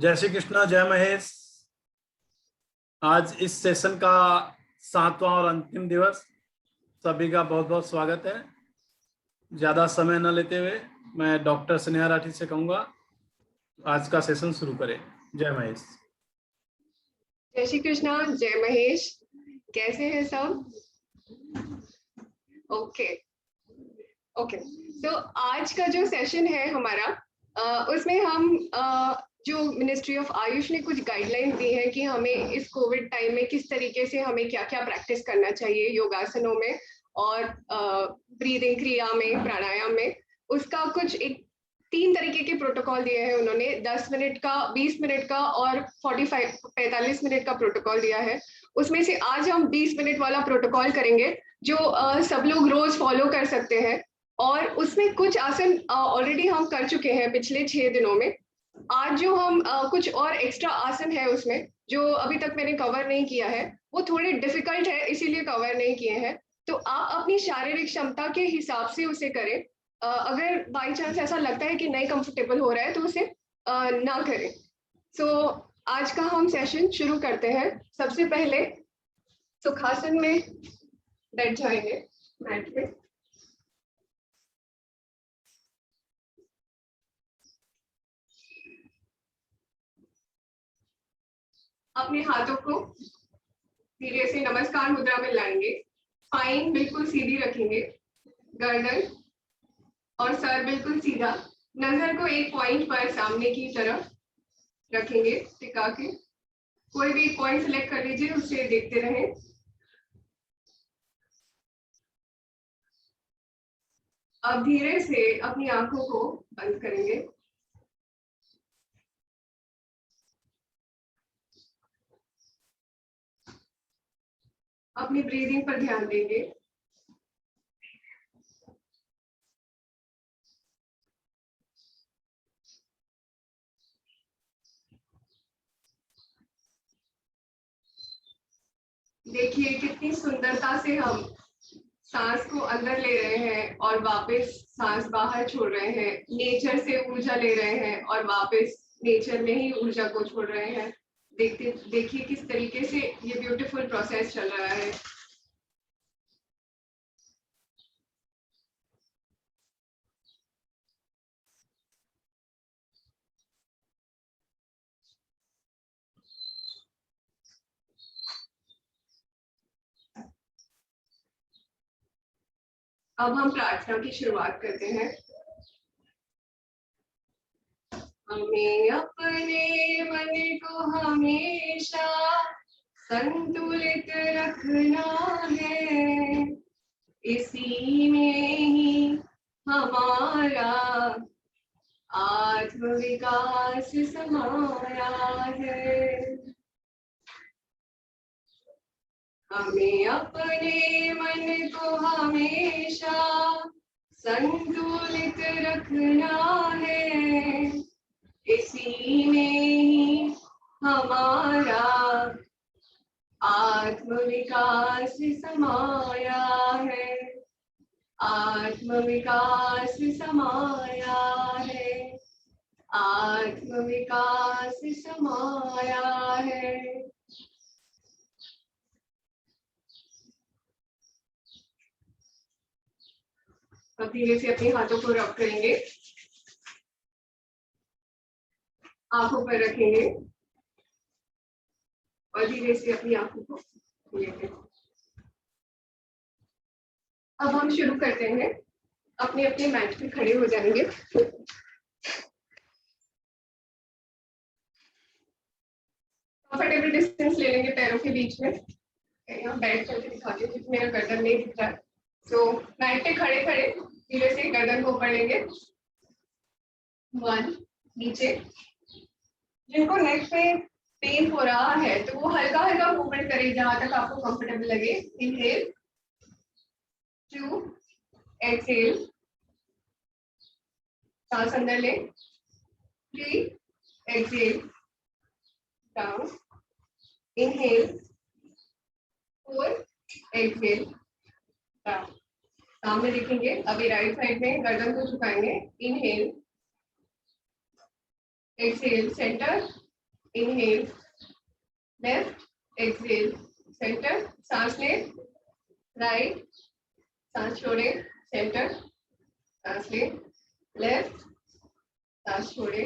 जय श्री कृष्णा, जय महेश। आज इस सेशन का 7वां और अंतिम दिवस। सभी का बहुत बहुत स्वागत है। ज्यादा समय न लेते हुए मैं डॉक्टर स्नेहा राठी से कहूंगा आज का सेशन शुरू करें। जय महेश। जय श्री कृष्णा, जय महेश। कैसे हैं सब? ओके। तो आज का जो सेशन है हमारा, उसमें हम जो मिनिस्ट्री ऑफ आयुष ने कुछ गाइडलाइंस दी है कि हमें इस कोविड टाइम में किस तरीके से हमें क्या क्या प्रैक्टिस करना चाहिए योगासनों में और ब्रीदिंग क्रिया में, प्राणायाम में, उसका कुछ एक 3 तरीके के प्रोटोकॉल दिए हैं उन्होंने। 10 मिनट का, 20 मिनट का और 45 मिनट का प्रोटोकॉल दिया है। उसमें से आज हम 20 मिनट वाला प्रोटोकॉल करेंगे जो सब लोग रोज फॉलो कर सकते हैं। और उसमें कुछ आसन ऑलरेडी हम कर चुके हैं पिछले 6 दिनों में। आज जो हम कुछ और एक्स्ट्रा आसन है उसमें जो अभी तक मैंने कवर नहीं किया है, वो थोड़े डिफिकल्ट है इसीलिए कवर नहीं किए हैं। तो आप अपनी शारीरिक क्षमता के हिसाब से उसे करें। अगर बाई चांस ऐसा लगता है कि नहीं कंफर्टेबल हो रहा है तो उसे ना करें। सो आज का हम सेशन शुरू करते हैं। सबसे पहले सुखासन में बैठ जाएंगे मैट में। अपने हाथों को धीरे से नमस्कार मुद्रा में लाएंगे। स्पाइन बिल्कुल सीधी रखेंगे, गर्दन और सर बिल्कुल सीधा। नजर को एक पॉइंट पर सामने की तरफ रखेंगे टिका के। कोई भी पॉइंट सिलेक्ट कर लीजिए, उसे देखते रहें। अब धीरे से अपनी आंखों को बंद करेंगे। अपनी ब्रीदिंग पर ध्यान देंगे। देखिए कितनी सुंदरता से हम सांस को अंदर ले रहे हैं और वापस सांस बाहर छोड़ रहे हैं। नेचर से ऊर्जा ले रहे हैं और वापस नेचर में ही ऊर्जा को छोड़ रहे हैं। देखिए किस तरीके से ये ब्यूटीफुल प्रोसेस चल रहा है। अब हम प्रार्थना की शुरुआत करते हैं। हमें अपने मन को हमेशा संतुलित रखना है, इसी में ही हमारा आत्मविकास समाया है। हमें अपने मन को हमेशा संतुलित रखना है, इसी में ही हमारा आत्मविकास समाया है। आत्मविकास समाया है। आत्मविकास समाया है। अब धीरे से अपने हाथों को रब करेंगे, आंखों पर रखेंगे और धीरे से अपनी आंखों को खोलेंगे। अब हम शुरू करते हैं। अपने अपने मैट पे खड़े हो जाएंगे। कंफर्टेबल डिस्टेंस ले लेंगे पैरों के बीच में। यहाँ बैठ करके दिखाती हूँ क्योंकि मेरा गर्दन नहीं दिख रहा है। तो मैट पे खड़े खड़े धीरे से गर्दन को ऊपर लेंगे। 1 नीचे। जिनको नेक पे पेन हो रहा है तो वो हल्का हल्का मूवमेंट करें जहां तक आपको कंफर्टेबल लगे। इनहेल, 2 एक्सहेल, सांस अंदर ले, 3 exhale, down, inhale, 4 exhale, down. सामने देखेंगे। अभी राइट साइड में गर्दन को झुकाएंगे। Inhale, exhale, centre, inhale left, exhale centre, सांस ले, राइट, सांस छोड़े, सेंटर, सांस ले, लेफ्ट, सांस छोड़े,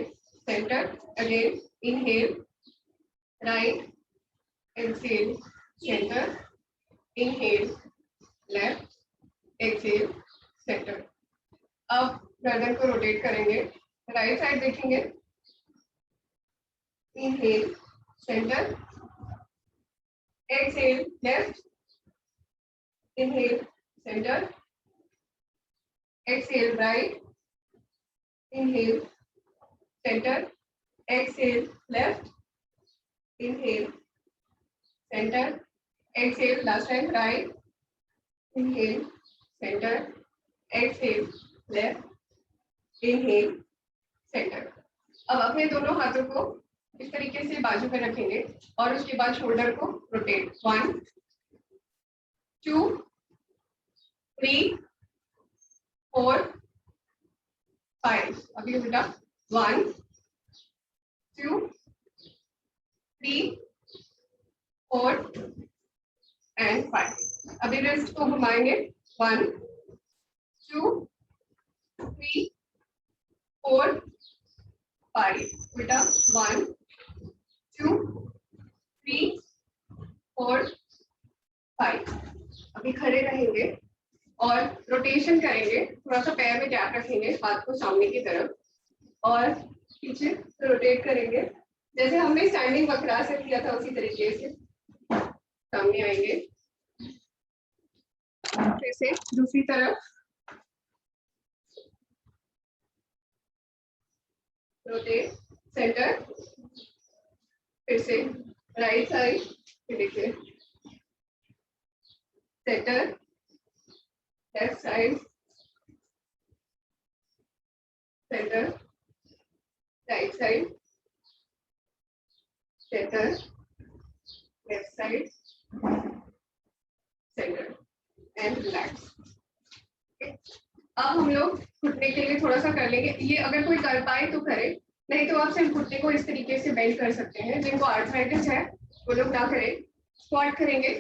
centre, again inhale, right, exhale centre, inhale left, exhale centre. अब गर्दन को रोटेट करेंगे, राइट साइड देखेंगे, inhale centre, exhale left, inhale centre, exhale right, inhale centre, exhale left, inhale centre, exhale last time right, inhale centre, exhale left, inhale centre. अब अपने दोनों हाथों को इस तरीके से बाजू पे रखेंगे और उसके बाद शोल्डर को रोटेट, 1 2 3 4 5। अभी उल्टा, 1 2 3 4 एंड 5। अभी रिस्ट को घुमाएंगे, 1 2 3 4 5, उल्टा, 1 2 3 4 5। अभी खड़े रहेंगे और रोटेशन करेंगे, थोड़ा सा पैर में गैप रखेंगे, हाथ को सामने की तरफ और पीछे रोटेट करेंगे, जैसे हमने स्टैंडिंग वक्रासन किया था उसी तरीके से सामने आएंगे। फिर से दूसरी तरफ रोटेट, सेंटर, फिर से राइट साइड, फिर देखिए centre, left side, centre, right side, centre, left side, centre and relax. अब हम लोग घुटने के लिए थोड़ा सा कर लेंगे, ये अगर कोई कर पाए तो करे, नहीं तो आप सिर्फ घुटने को इस तरीके से बेंड कर सकते हैं। जिनको आर्थराइटिस है वो लोग ना करें, स्क्वाट करेंगे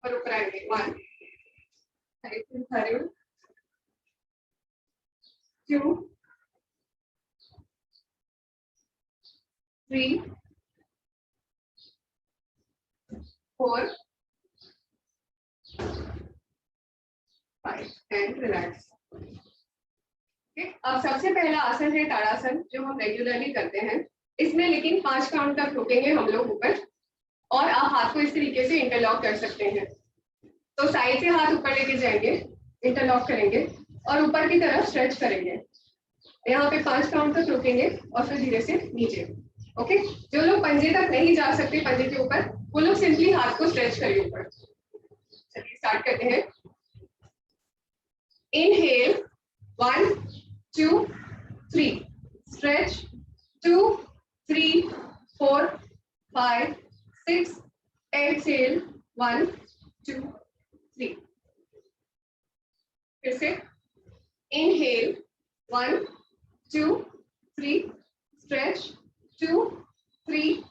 और ऊपर आएंगे, 1 2 3 4 5 एंड रिलैक्स। अब सबसे पहला आसन है ताड़ासन, जो हम रेगुलरली करते हैं। इसमें लेकिन 5 काउंट तक रुकेंगे हम लोग ऊपर, और आप हाथ को इस तरीके से इंटरलॉक कर सकते हैं। तो साइड से हाथ ऊपर लेके जाएंगे, इंटरलॉक करेंगे और ऊपर की तरफ स्ट्रेच करेंगे। यहाँ पे 5 काउंट तक रुकेंगे और फिर धीरे से नीचे। ओके, जो लोग पंजे तक नहीं जा सकते, पंजे के ऊपर, वो लोग सिंपली हाथ को स्ट्रेच करिए ऊपर। चलिए स्टार्ट करते हैं। Inhale 1 2 3, stretch 2 3 4 5 6, exhale 1 2 3। फिर से इनहेल 1 2 3, स्ट्रेच 2 3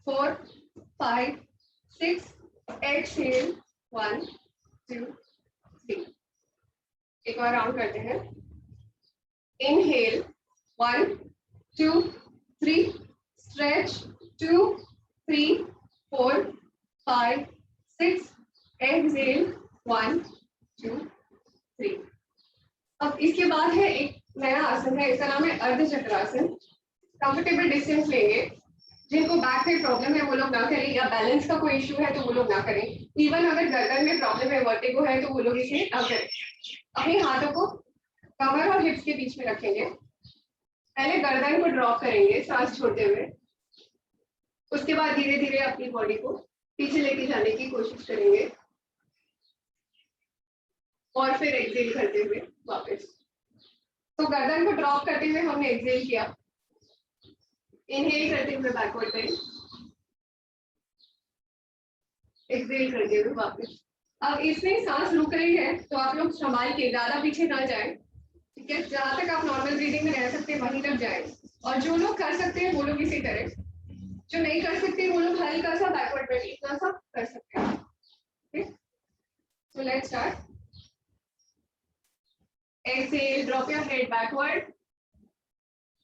4 5 6, एक्सहेल 1 2 3। एक और राउंड करते हैं। Inhale 1 2 3, stretch 2 3 4 5 6, exhale 1 2 3। अब इसके बाद है एक नया आसन है, इसका नाम है अर्ध चक्रासन। कंफर्टेबल डिस्टेंस लेंगे। जिनको बैक में प्रॉब्लम है वो लोग ना करें, या बैलेंस का कोई इश्यू है तो वो लोग ना करें। इवन अगर गर्दन में प्रॉब्लम है, वर्टिगो है, तो वो लोग इसे ना करें। अपने हाथों को कमर और हिप्स के बीच में रखेंगे। पहले गर्दन को ड्रॉप करेंगे सांस छोड़ते हुए, उसके बाद धीरे धीरे अपनी बॉडी को पीछे लेके जाने की कोशिश करेंगे और फिर एक्सहेल करते हुए वापस। तो गर्दन को ड्रॉप करते हुए हमने एक्सहेल किया, इनहेल करते हुए बैकवर्ड बेंड, एक्सहेल करते हुए वापस। अब इसमें सांस रुक रही है तो आप लोग संभाल के ज्यादा पीछे ना जाएं, ठीक है? जहां तक आप नॉर्मल ब्रीदिंग में रह सकते हैं वहीं तक जाएं, और जो लोग कर सकते हैं वो लोग इसे करें। जो नहीं कर सकते वो लोग हल्का सा बैकवर्ड बेंड इतना सा कर सकते हैं. Okay, so let's start. Exhale, drop your head backward.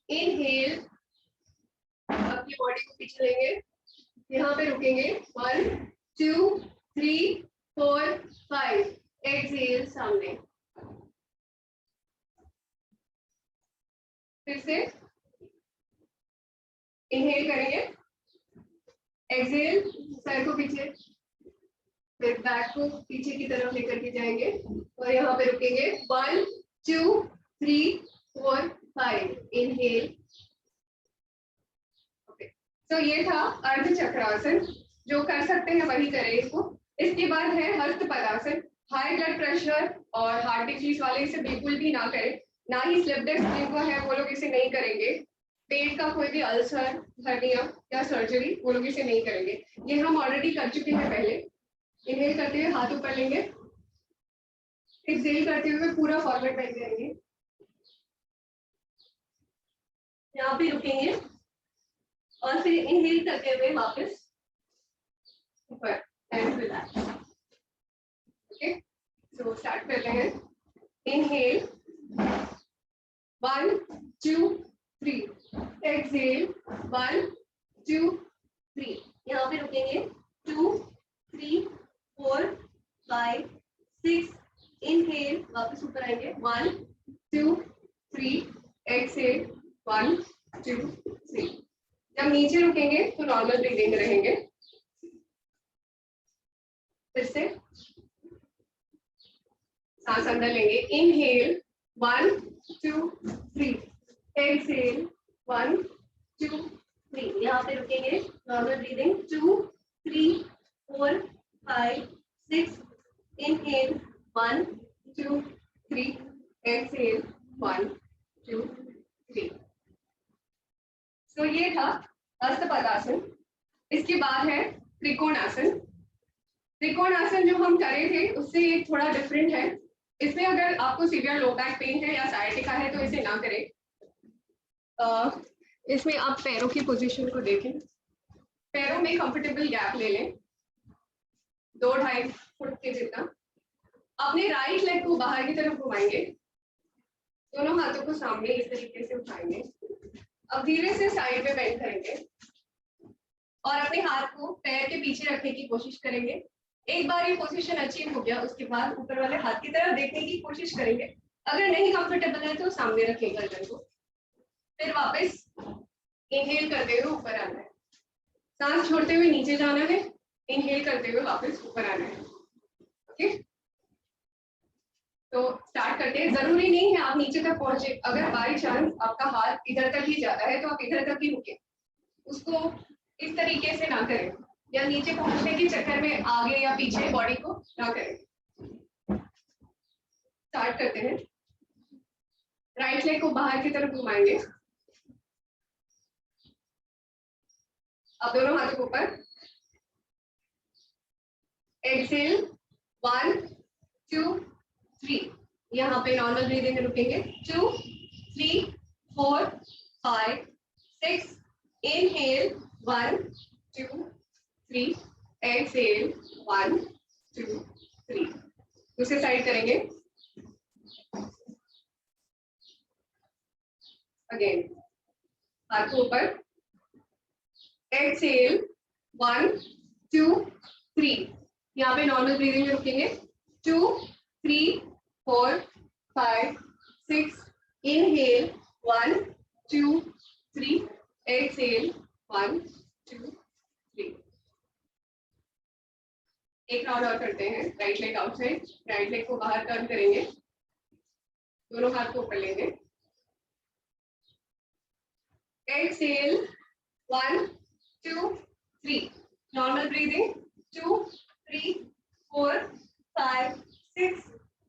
Inhale, अपनी बॉडी को पीछे लेंगे, यहाँ पे रुकेंगे. 1 2 3 4 5. Exhale, सामने. फिर से इनहेल करेंगे, एक्सहेल, सर को पीछे, फिर बैक को पीछे की तरफ लेकर के जाएंगे और यहाँ पे रुकेंगे. 1 2 3 4 5. इनहेल. ओके, तो ये था अर्ध चक्रासन. जो कर सकते हैं वही करें इसको. इसके बाद है हस्त पदासन. हाई ब्लड प्रेशर और हार्ट डिजीज वाले इसे बिल्कुल भी ना करें. ना ही स्लिप डिस्क जिनको है वो लोग इसे नहीं करेंगे. पेट का कोई भी अल्सर, हर्निया या सर्जरी, वो लोग इसे नहीं करेंगे. ये हम ऑलरेडी कर चुके हैं पहले. इनहेल करते हुए हाथ ऊपर लेंगे, एक्सहेल करते हुए पूरा फॉरवर्ड बेंड करेंगे, यहाँ पे रुकेंगे और फिर इनहेल करते हुए वापस ऊपर and relax. Okay, so start करते हैं. इनहेल 1 2 3. एक्सहेल 1 2 3. यहाँ पे रुकेंगे. 2 3 4 5 6. इनहेल, वापस ऊपर आएंगे. 1 2 3. एक्सहेल 1 2 3. जब नीचे रुकेंगे तो नॉर्मल ब्रीदिंग रहेंगे. फिर से सांस अंदर लेंगे. इनहेल 1 2 3. एक्सहेल 1 2 3. यहाँ पे रुकेंगे. Normal breathing. 2 3 4 5 6. इनहेल 1 2 3. एक्सहेल 1 2 3. तो ये था हस्त पदासन. इसके बाद है त्रिकोणासन. त्रिकोणासन जो हम करे थे उससे ये थोड़ा डिफरेंट है. इसमें अगर आपको सीवियर लो बैक पेन है या साइटिका है तो इसे ना करें. इसमें आप पैरों की पोजीशन को देखें. पैरों में कंफर्टेबल गैप ले लें 2-2.5 फुट के जितना. अपने राइट लेग को बाहर की तरफ घुमाएंगे. दोनों हाथों को सामने इस तरीके से उठाएंगे. अब धीरे से साइड में बेंड करेंगे और अपने हाथ को पैर के पीछे रखने की कोशिश करेंगे. एक बार ये पोजीशन अचीव हो गया उसके बाद ऊपर वाले हाथ की तरफ देखने की कोशिश करेंगे. अगर नहीं कंफर्टेबल है तो सामने रखें गर्दन को. फिर वापस इनहेल करते हुए ऊपर आना है. सांस छोड़ते हुए नीचे जाना है. इनहेल करते हुए वापस ऊपर आना है. ओके, तो स्टार्ट करते हैं. जरूरी नहीं है आप नीचे तक पहुंचे. अगर बाई चांस आपका हाथ इधर तक ही जाता है तो आप इधर तक ही रुके. उसको इस तरीके से ना करें या नीचे पहुंचने के चक्कर में आगे या पीछे बॉडी को ना करें. स्टार्ट करते हैं. राइट लेग को बाहर की तरफ घुमाएंगे. अब दोनों हाथों को ऊपर. एक्सहेल 1 2 3. यहाँ पे नॉर्मल ब्रीदिंग में रुकेंगे. 2 3 4 5 6. इनहेल 1 2 3. एक्सहेल 1 2 3. दूसरी साइड करेंगे. अगेन हाथ को ऊपर. एक्सहेल 1 2 3. यहाँ पे नॉर्मल ब्रीदिंग में रुकेंगे. 2 3 4 5 6. इनहेल 1 2 3. एक्सहेल 1 2 3. एक राउंड और करते हैं. Right leg outside. Right leg को बाहर टर्न करेंगे. दोनों हाथ को ऊपर लेंगे. Exhale 1 2 3. Normal breathing. 2 3 4 5 6.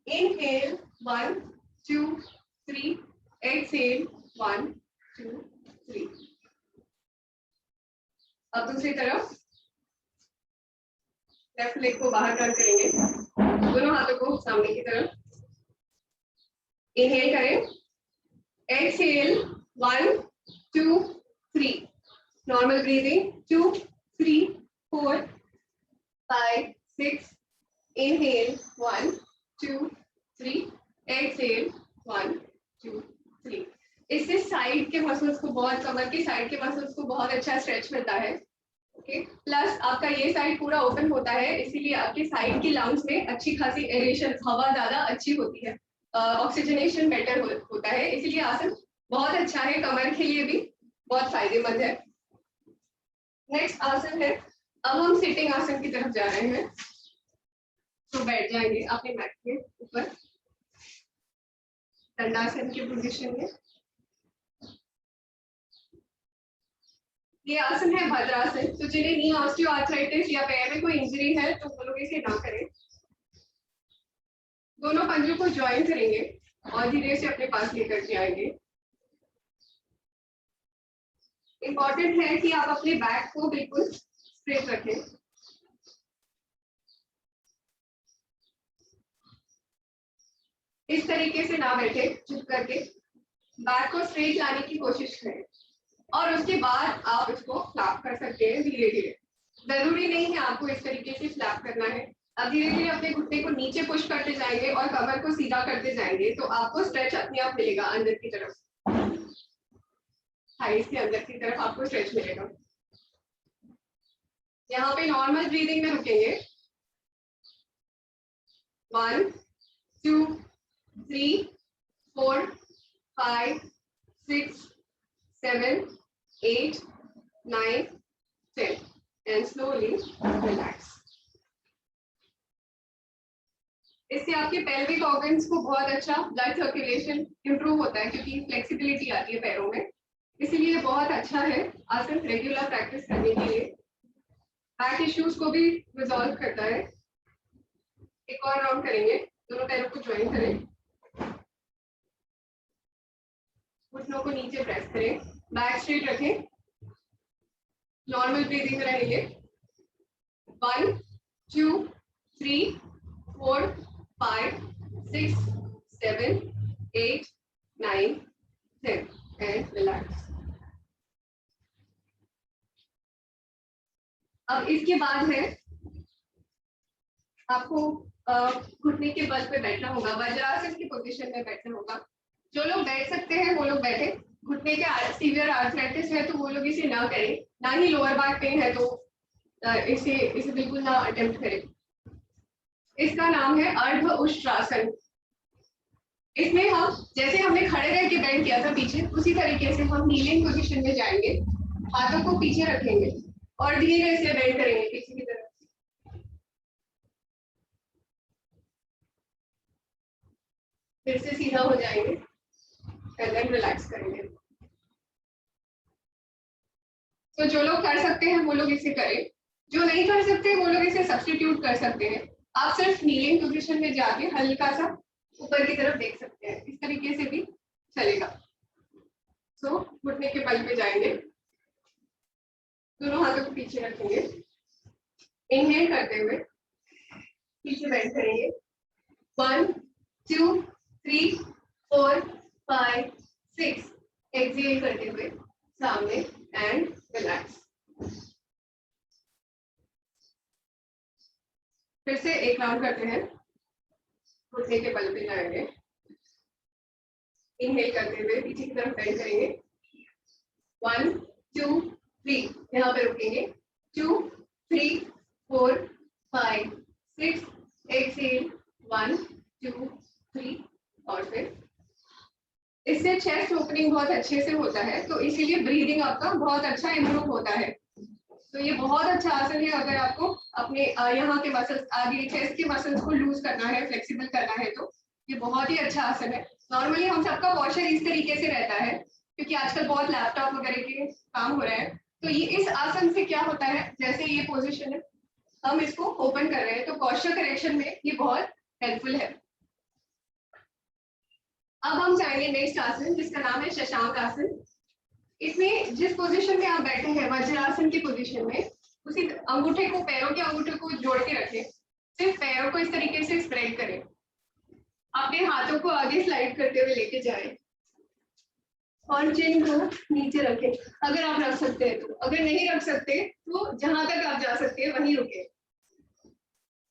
Inhale 1 2 3. Exhale 1 2 3. अब दूसरी तरफ लेफ्ट लेग को बाहर टर्न करेंगे. दोनों हाथों को सामने की तरफ. इनहेल करें. Exhale 1 2 3. Normal breathing. 2, 3, 4, 5, 6. Inhale. 1, 2, 3. Exhale. 1, 2, 3. इससे साइड के मसल्स को बहुत, कमर के साइड के मसल्स को बहुत अच्छा स्ट्रेच मिलता है. ओके, प्लस आपका ये साइड पूरा ओपन होता है, इसीलिए आपके साइड की लंग्स में अच्छी खासी एरेशन, हवा ज्यादा अच्छी होती है, ऑक्सीजनेशन बेटर होता है, इसीलिए आसन बहुत अच्छा है, कमर के लिए भी बहुत फायदेमंद है. नेक्स्ट आसन है, अब हम सिटिंग आसन की तरफ जा रहे हैं. तो बैठ जाएंगे अपने मैट के ऊपर दंडासन के पोजीशन में. ये आसन है भद्रासन. तो जिन्हें नी ऑस्टियोआर्थराइटिस या पैर में कोई इंजरी है तो वो लोग इसे ना करें. दोनों पंजों को ज्वाइन करेंगे और धीरे से अपने पास लेकर के आएंगे. इंपॉर्टेंट है कि आप अपने बैक को बिल्कुल स्ट्रेट रखें. इस तरीके से ना बैठे, झुक करके बैक को स्ट्रेट लाने की कोशिश करें और उसके बाद आप इसको फ्लैप कर सकते हैं धीरे धीरे. जरूरी नहीं है आपको इस तरीके से फ्लैप करना है. अब धीरे धीरे अपने घुटने को नीचे पुश करते जाएंगे और कमर को सीधा करते जाएंगे तो आपको स्ट्रेच अपने आप मिलेगा अंदर की तरफ, थाइस के अंदर की तरफ आपको स्ट्रेच मिलेगा. यहाँ पे नॉर्मल ब्रीदिंग में रुकेंगे. 1, 2, 3, 4, 5, 6, 7, 8, 9, 10 and slowly relax. इससे आपके पेल्विक ऑर्गन्स को बहुत अच्छा ब्लड सर्कुलेशन इंप्रूव होता है क्योंकि फ्लेक्सिबिलिटी आती है पैरों में, इसीलिए बहुत अच्छा है आसन रेगुलर प्रैक्टिस करने के लिए. बैक इश्यूज को भी रिजॉल्व करता है. एक और राउंड करेंगे. दोनों पैरों को ज्वाइन करें, घुटनों को नीचे प्रेस करें, बैक स्ट्रेट रखें, नॉर्मल ब्रीदिंग में रहेंगे. 1, 2, 3, 4, 5, 6, 7, 8, 9, 10 and relax. अब इसके बाद है आपको घुटने के बल पे बैठना होगा, वज्रासन की पोजीशन में बैठना होगा. जो लोग बैठ सकते हैं वो लोग बैठे. घुटने के सीवियर आर्थराइटिस है तो वो लोग इसे ना करें, ना ही लोअर बैक पेन है तो इसे बिल्कुल ना अटेम्प्ट करें. इसका नाम है अर्ध उष्ट्रासन. इसमें हम जैसे हमने खड़े रह के बैंड किया था पीछे, उसी तरीके से हम नीलिंग पोजीशन में जाएंगे, हाथों को पीछे रखेंगे और धीरे से बैंड करेंगे पीछे की तरफ. फिर से सीधा हो जाएंगे और देन रिलैक्स करेंगे. तो जो लोग कर सकते हैं वो लोग इसे करें, जो नहीं कर सकते वो लोग इसे सब्स्टिट्यूट कर सकते हैं. आप सिर्फ नीलिंग पोजीशन में जाके हल्का सा ऊपर की तरफ देख सकते हैं, इस तरीके से भी चलेगा. सो घुटने के बल पे जाएंगे, दोनों हाथों को पीछे रखेंगे, इनहेल करते हुए पीछे बेंड करेंगे. 1, 2, 3, 4, 5, 6. एक्सहेल करते हुए सामने एंड रिलैक्स. फिर से एक राउंड करते हैं. घुटने के बल पे जाएंगे, इनहेल करते हुए पीछे की तरफ बेंड करेंगे. 1, 2, 3 यहाँ पे रुकेंगे. 2, 3, 4, 5, 6. एक्सहेल 1, 2, 3 और फिर इससे चेस्ट ओपनिंग बहुत अच्छे से होता है, तो इसीलिए ब्रीदिंग आपका बहुत अच्छा इम्प्रूव होता है. तो ये बहुत अच्छा आसन है अगर आपको अपने यहाँ के मसल्स, आगे चेस्ट के मसल्स को लूज करना है, फ्लेक्सिबल करना है, तो ये बहुत ही अच्छा आसन है. नॉर्मली हम सबका पोस्चर इस तरीके से रहता है क्योंकि आजकल बहुत लैपटॉप वगैरह के काम हो रहे हैं. तो ये इस आसन से क्या होता है, जैसे ये पोजीशन है हम इसको ओपन कर रहे हैं तो पोस्चर करेक्शन में ये बहुत हेल्पफुल है. अब हम जाएंगे नेक्स्ट आसन जिसका नाम है शशांक आसन. इसमें जिस पोजीशन में आप बैठे हैं वज्रासन की पोजीशन में, उसी अंगूठे को, पैरों के अंगूठे को जोड़ के रखें. सिर्फ पैरों को इस तरीके से स्प्रेड करें, अपने हाथों को आगे स्लाइड करते हुए लेके जाएं और चिन को नीचे रखें. रखें, अगर आप रख सकते हैं तो। अगर नहीं रख सकते तो जहां तक आप जा सकते हैं वहीं रुके।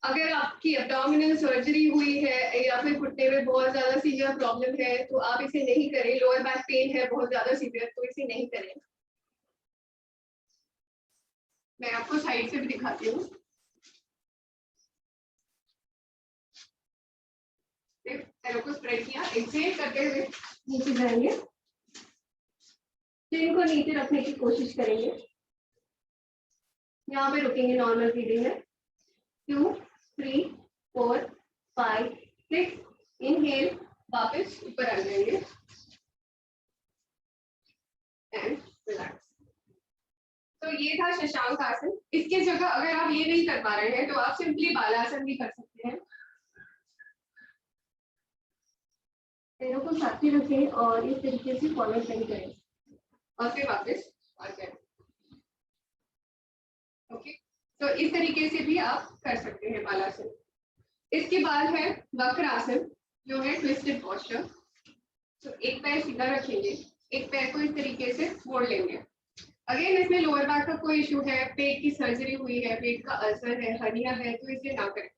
अगर आपकी एब्डोमिनल सर्जरी हुई है या फिर घुटने में बहुत ज्यादा सीवियर प्रॉब्लम है तो आप इसे नहीं करें। लोअर बैक पेन है बहुत ज्यादा सीवियर तो इसे नहीं करें। मैं आपको साइड से भी दिखाती हूँ। पैरों को स्प्रेड किया, एक्सहेल करते हुए नीचे जाएंगे, चिन को नीचे रखने की कोशिश करेंगे। यहाँ पे रुकेंगे, नॉर्मल ब्रीदिंग है। 2 3 4 5 6 इनहेल, वापस ऊपर आ जाएंगे एंड रिलैक्स। तो ये था शशांक आसन। इसके जगह अगर आप ये नहीं कर पा रहे हैं तो आप सिंपली बालासन भी कर सकते हैं। पैरों को साथ ही रखें और इस तरीके से फॉलो करें और फिर वापस आ जाए। ओके, तो इस तरीके से भी आप कर सकते हैं बालासन। इसके बाद है वक्रासन, जो है ट्विस्टेड पोस्चर। तो एक पैर सीधा रखेंगे, एक पैर को इस तरीके से मोड़ लेंगे। अगेन इसमें लोअर बैक का कोई इशू है, पेट की सर्जरी हुई है, पेट का अल्सर है, हर्निया है, तो इसे ना करें।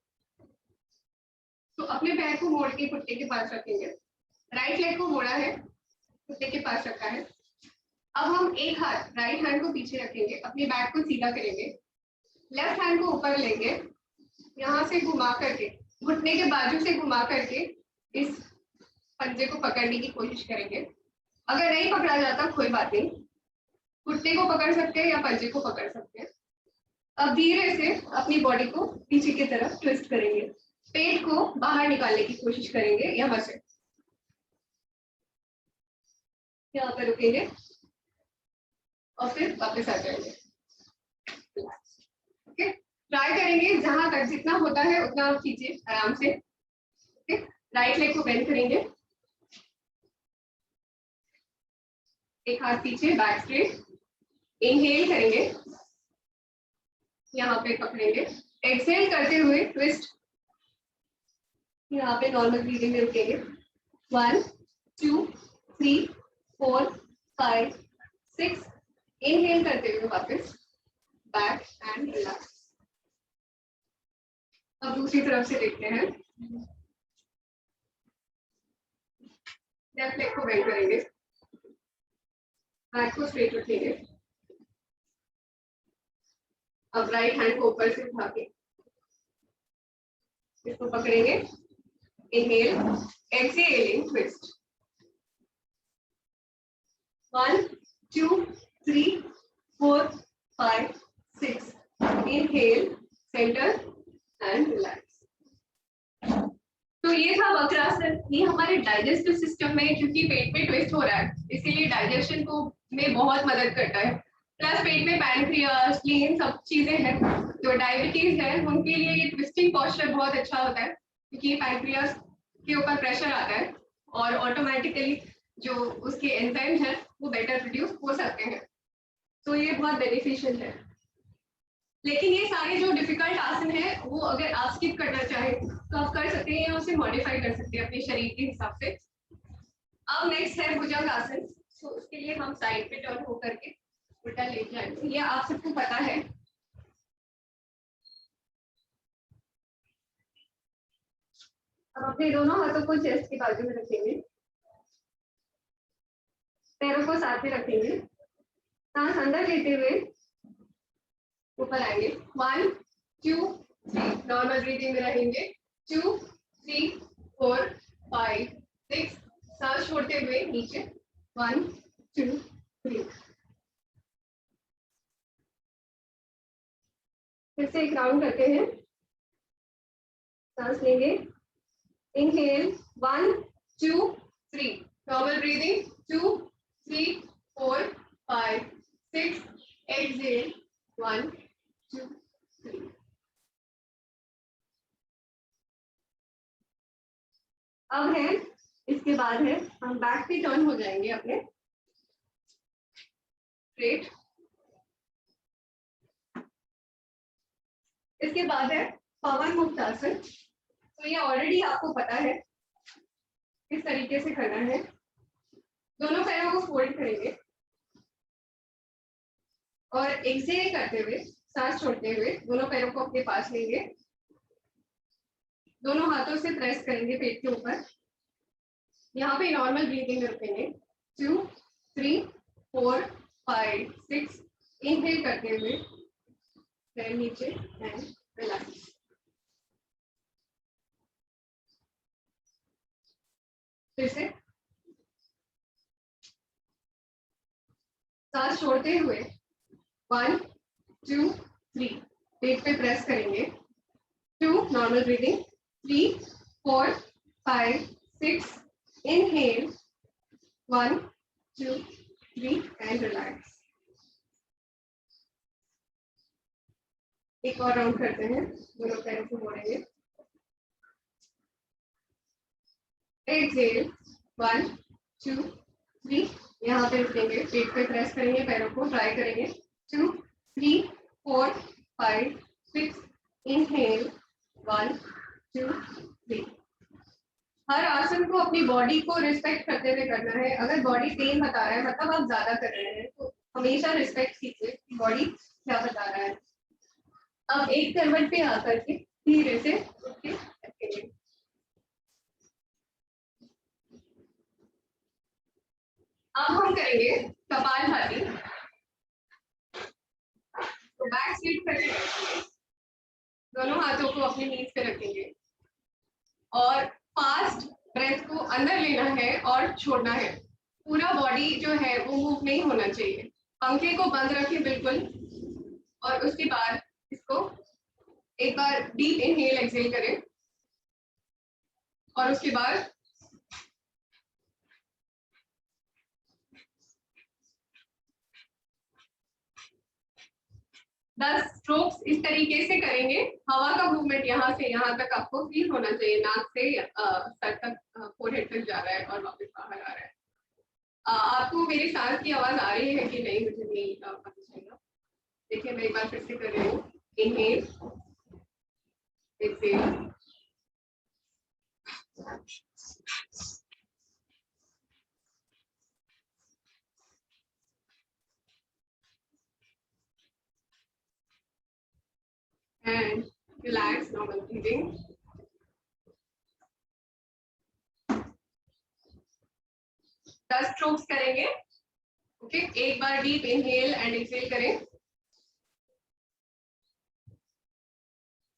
तो अपने पैर को मोड़ के घुटने के पास रखेंगे। राइट लेग को मोड़ा है, घुटने के पास रखा है। अब हम एक हाथ राइट हैंड को पीछे रखेंगे, अपने बैक को सीधा करेंगे, लेफ्ट हैंड को ऊपर लेंगे, यहाँ से घुमा करके घुटने के बाजू से घुमा करके इस पंजे को पकड़ने की कोशिश करेंगे। अगर नहीं पकड़ा जाता कोई बात नहीं, घुटने को पकड़ सकते हैं या पंजे को पकड़ सकते हैं। अब धीरे से अपनी बॉडी को पीछे की तरफ ट्विस्ट करेंगे, पेट को बाहर निकालने की कोशिश करेंगे। यहाँ से यहाँ पर रुकेंगे और फिर वापस आ जाएंगे। ओके, ट्राई करेंगे जहां तक जितना होता है उतना आप कीजिए आराम से। ओके, राइट लेग को बेंड करेंगे, एक हाथ पीछे, बैक स्ट्रेट। इनहेल करेंगे, यहाँ पे पकड़ेंगे, एक्सहेल करते हुए ट्विस्ट, यहाँ पे नॉर्मल ब्रीदिंग में रुकेंगे। 1 2 3 4 5 6 इनहेल करते हुए वापस बैक एंड रिलैक्स। अब दूसरी तरफ से देखते हैं। लेफ्ट लेग को बेंड करेंगे, बैक को स्ट्रेट रखेंगे। अब राइट हैंड को ऊपर से उठा के इसको पकड़ेंगे, inhale, exhaling twist. 1 2 3 4 5 6 inhale, centre and relax. तो ये था वक्रासन। ये हमारे डाइजेस्टिव सिस्टम में, क्योंकि पेट में ट्विस्ट हो रहा है, इसीलिए डाइजेशन को में बहुत मदद करता है। प्लस पेट में पैनक्रियास, स्प्लीन सब चीजें हैं। जो डायबिटीज है उनके लिए ये ट्विस्टिंग पोस्चर बहुत अच्छा होता है, क्योंकि पैनक्रियास के ऊपर प्रेशर आता है और ऑटोमेटिकली जो उसके एंजाइम्स हैं वो बेटर प्रोड्यूस हो सकते हैं। तो ये बहुत बेनिफिशियल है। लेकिन ये सारे जो डिफिकल्ट आसन है वो अगर आप स्किप करना चाहें तो आप कर सकते हैं या उसे मॉडिफाई कर सकते हैं अपने शरीर के हिसाब से। अब नेक्स्ट है भुजंग आसन। तो उसके लिए हम साइड पे टर्न होकर के उल्टा लेट जाएंगे। ये आप सबको पता है। अब अपने दोनों हाथों को चेस्ट के बाजू में रखेंगे, पैरों को साथ में रखेंगे, सांस अंदर लेते हुए ऊपर आएंगे। 1 2 3 नॉर्मल ब्रीदिंग में रहेंगे। 2 3 4 5 6 सांस छोड़ते हुए नीचे। 1 2 3 फिर से एक राउंड करते हैं। सांस लेंगे, इनहेल 1 2 3 नॉर्मल ब्रीदिंग 2 3 4 5 6 एक्सहेल 1 2 3। अब है, इसके बाद है हम बैक पे टर्न हो जाएंगे अपने स्ट्रेट। इसके बाद है पवन मुक्त आसन। तो ये ऑलरेडी आपको पता है किस तरीके से करना है। दोनों पैरों को फोल्ड करेंगे, और एक्सहेल करते हुए सांस छोड़ते हुए दोनों पैरों को अपने पास लेंगे, दोनों हाथों से प्रेस करेंगे पेट के ऊपर। यहाँ पे नॉर्मल ब्रीदिंग रखेंगे 2 3 4 5 6। इनहेल करते हुए पैर नीचे एंड रिलैक्स। फिर से सांस छोड़ते हुए 1 2 3 पेट पे प्रेस करेंगे, 2 normal breathing, 3 4 5 6। Inhale 1 2 3 and relax. एक और राउंड करते हैं, दोनों पैरों को मोड़ेंगे। एक्सहेल 1 2 3। यहाँ पे रुकेंगे, पेट पे प्रेस करेंगे, पैरों को ट्राई करेंगे 2 3 4 5 6। इनहेल 1 2 3। हर आसन को अपनी बॉडी को रिस्पेक्ट करते हुए करना है। अगर बॉडी पेन बता रहा है मतलब आप ज्यादा कर रहे हैं, तो हमेशा रिस्पेक्ट कीजिए कि बॉडी क्या बता रहा है। अब एक करवट पे आकर के धीरे से उठ के रखेंगे। अब हम करेंगे कपालभाति। तो बैक सीट करके रखेंगे, दोनों हाथों को अपनी नीज पे रखेंगे और फास्ट ब्रेथ को अंदर लेना है और छोड़ना है। पूरा बॉडी जो है वो मूव नहीं होना चाहिए। पंखे को बंद रखें बिल्कुल, और उसके बाद इसको एक बार डीप इनहेल एक्सहेल करें और उसके बाद दस स्ट्रोक्स इस तरीके से करेंगे। हवा का मूवमेंट यहाँ से यहाँ तक आपको फील होना चाहिए, नाक से सर तक, फोरहेड तक जा रहा है और वापस बाहर आ रहा है। आपको मेरी सांस की आवाज आ रही है कि नहीं मुझे नहीं पता चलेगा। देखिए मैं एक बार फिर से कर रही हूँ। Inhale exhale, and relax, normal breathing. दस स्ट्रोक्स करेंगे। ओके, एक बार डीप इनहेल एंड एक्सहेल करें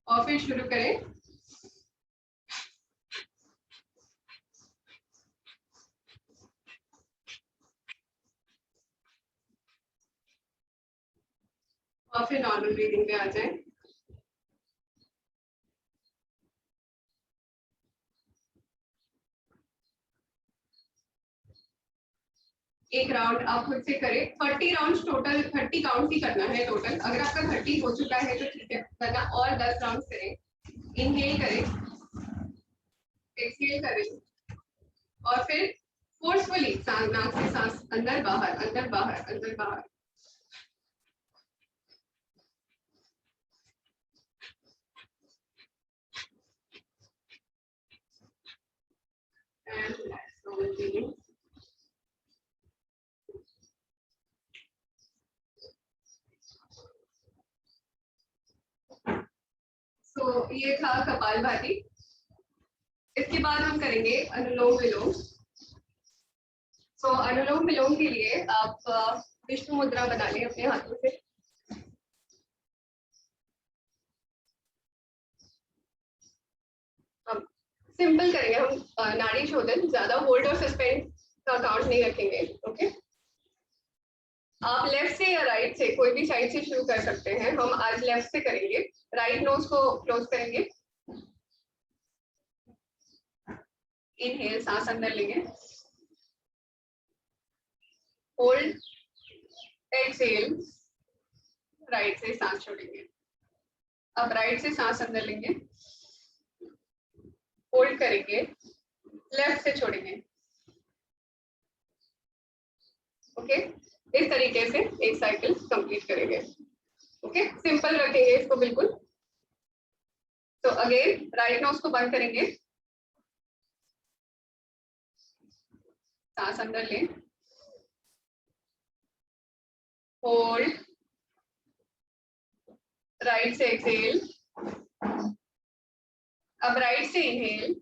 और फिर शुरू करें। और फिर नॉर्मल ब्रीदिंग पे आ जाएं। एक राउंड आप खुद से करें। 30 राउंड टोटल, 30 काउंट ही करना है टोटल। अगर आपका 30 हो चुका है तो ठीक है, वरना और 10 राउंड करें। इनहेल करें, एक्सहेल करें और फिर फोर्सफुली नाक से सांस अंदर बाहर, अंदर बाहर, अंदर बाहर। And relax, normal breathing. तो ये था कपालभाति। इसके बाद हम करेंगे अनुलोम विलोम। तो अनुलोम विलोम के लिए आप विष्णु मुद्रा बना लें अपने हाथों से। सिंपल करेंगे हम, नाड़ी शोधन, ज्यादा होल्ड और सस्पेंड का काउंट नहीं रखेंगे। ओके, आप लेफ्ट से या राइट से, कोई भी साइड से शुरू कर सकते हैं। हम आज लेफ्ट से करेंगे। राइट नोज को क्लोज करेंगे, इनहेल सांस अंदर लेंगे, होल्ड, एक्सहेल, राइट से सांस छोड़ेंगे। अब राइट से सांस अंदर लेंगे, होल्ड करेंगे, लेफ्ट से छोड़ेंगे। ओके, इस तरीके से एक साइकिल कंप्लीट करेंगे। ओके, सिंपल रखेंगे इसको बिल्कुल। तो अगेन राइट नोज को बंद करेंगे, सांस अंदर लें, होल्ड, राइट से एक्सेल, अब राइट से इनहेल,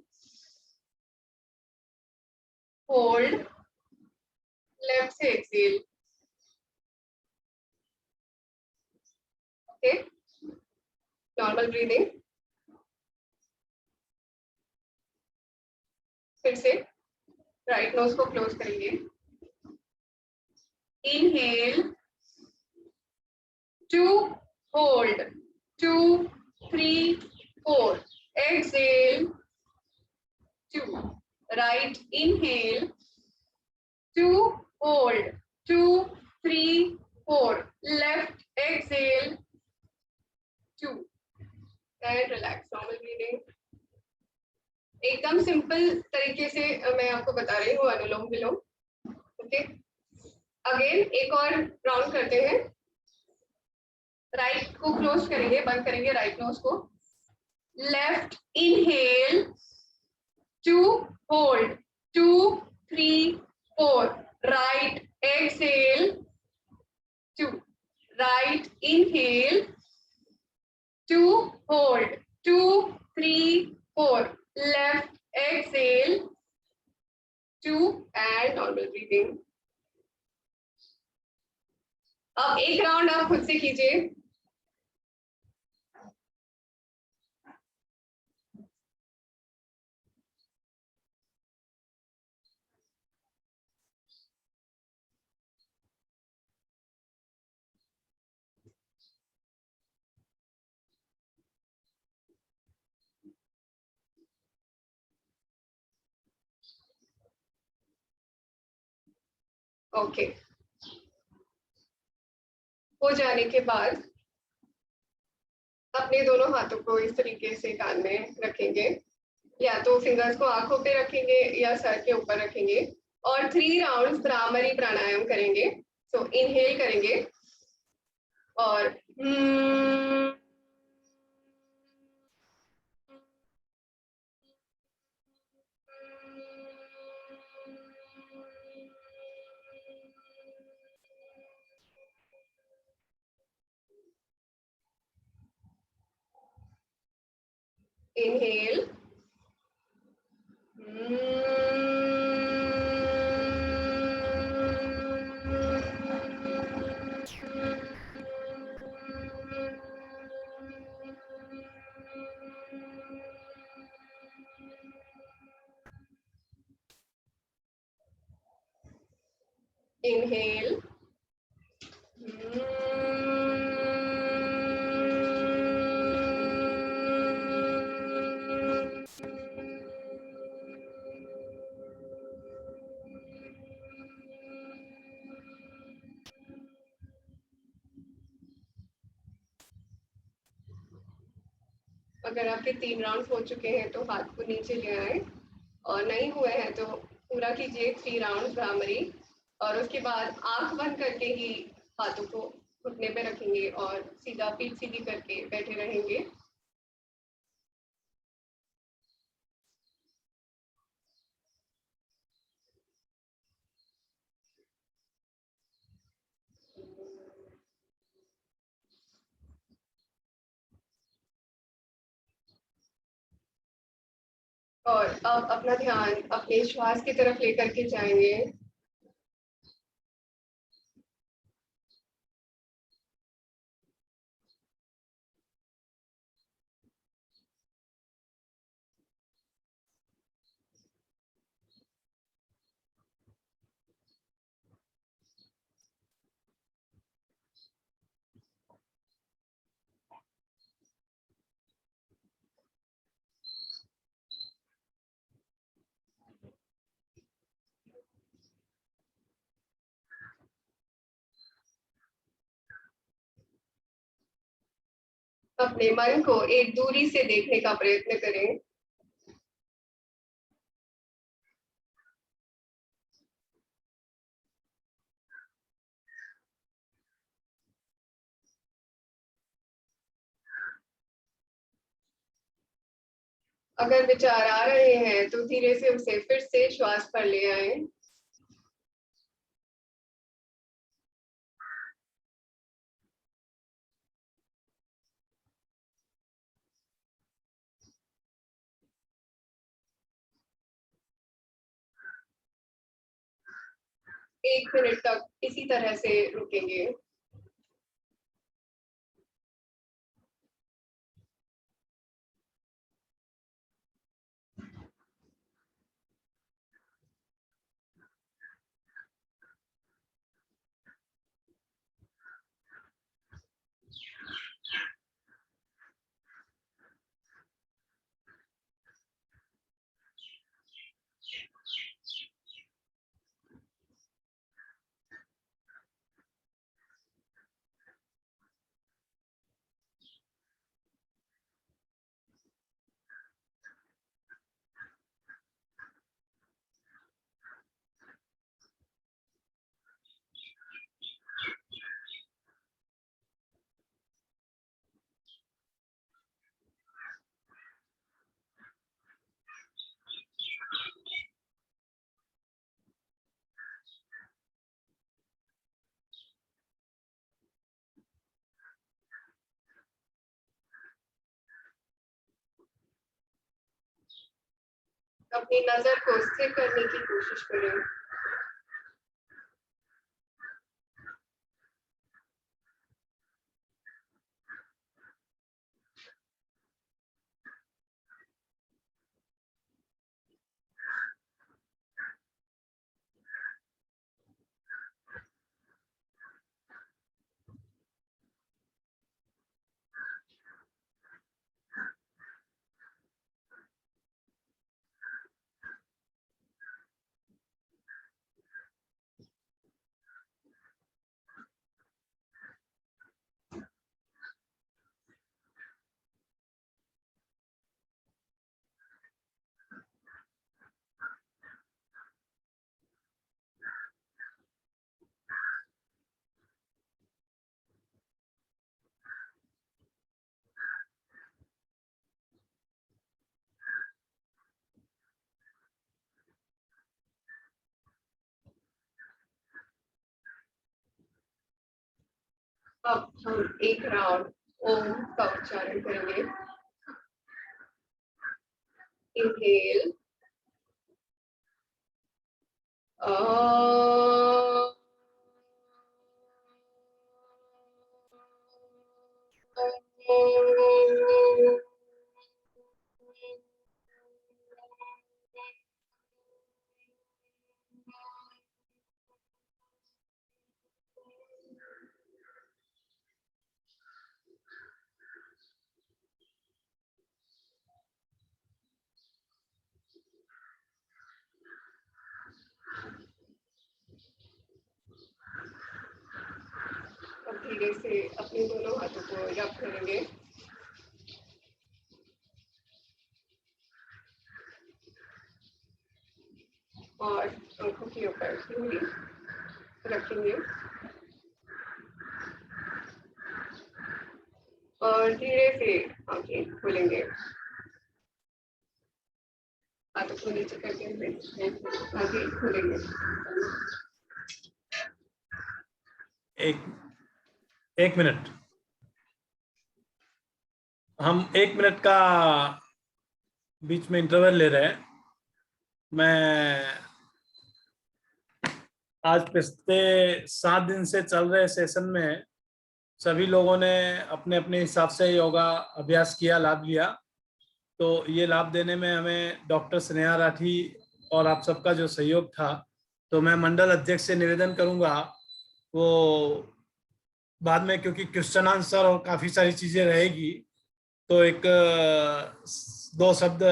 होल्ड, लेफ्ट से एक्सेल, ओके, नॉर्मल ब्रीदिंग, फिर से राइट नोज को क्लोज करेंगे, inhale, 2, hold, 2, 3, 4, exhale, 2, right inhale, 2, hold, 2, 3, 4, left exhale, 2, and relax, normal breathing. एकदम सिंपल तरीके से मैं आपको बता रही हूँ अनुलोम विलोम, ओके। अगेन एक और राउंड करते हैं, राइट को क्लोज करेंगे, बंद करेंगे राइट नोज को, left inhale, 2, hold, 2, 3, 4, right exhale, 2, right inhale, 2, hold, 2, 3, 4, left exhale, 2, and normal breathing. अब एक राउंड आप खुद से कीजिए, ओके। हो जाने के बाद अपने दोनों हाथों को इस तरीके से कान में रखेंगे, या तो फिंगर्स को आंखों पे रखेंगे या सर के ऊपर रखेंगे, और 3 राउंड्स भ्रामरी प्राणायाम करेंगे। सो इनहेल करेंगे और इनहेल, inhale, अगर आपके 3 राउंड हो चुके हैं तो हाथ को नीचे ले आए, और नहीं हुए हैं तो पूरा कीजिए 3 राउंड भ्रामरी, और उसके बाद आंख बंद करके ही हाथों को घुटने पे रखेंगे और सीधा पीठ सीधी करके बैठे रहेंगे। और अब अपना ध्यान अपने श्वास की तरफ लेकर के जाएंगे, अपने मन को एक दूरी से देखने का प्रयत्न करें, अगर विचार आ रहे हैं तो धीरे से उसे फिर से श्वास पर ले आए, 1 मिनट तक इसी तरह से रुकेंगे। अपनी नजर को स्थिर करने की कोशिश करें। अब हम एक राउंड ओम का उच्चारण करेंगे। इनहेल, अब धीरे से अपने दोनों हाथों को रब करेंगे। और आंखों के ऊपर उंगली रखेंगे और धीरे से आंखें खोलेंगे। हाथों को नीचे करके आंखें खोलेंगे। एक मिनट, हम 1 मिनट का बीच में इंटरवल ले रहे हैं। मैं आज पिछले 7 दिन से चल रहे सेशन में सभी लोगों ने अपने अपने हिसाब से योगा अभ्यास किया, लाभ लिया। तो ये लाभ देने में हमें डॉक्टर स्नेहा राठी और आप सबका जो सहयोग था, तो मैं मंडल अध्यक्ष से निवेदन करूंगा वो बाद में, क्योंकि क्वेश्चन आंसर और काफ़ी सारी चीज़ें रहेगी, तो एक 2 शब्द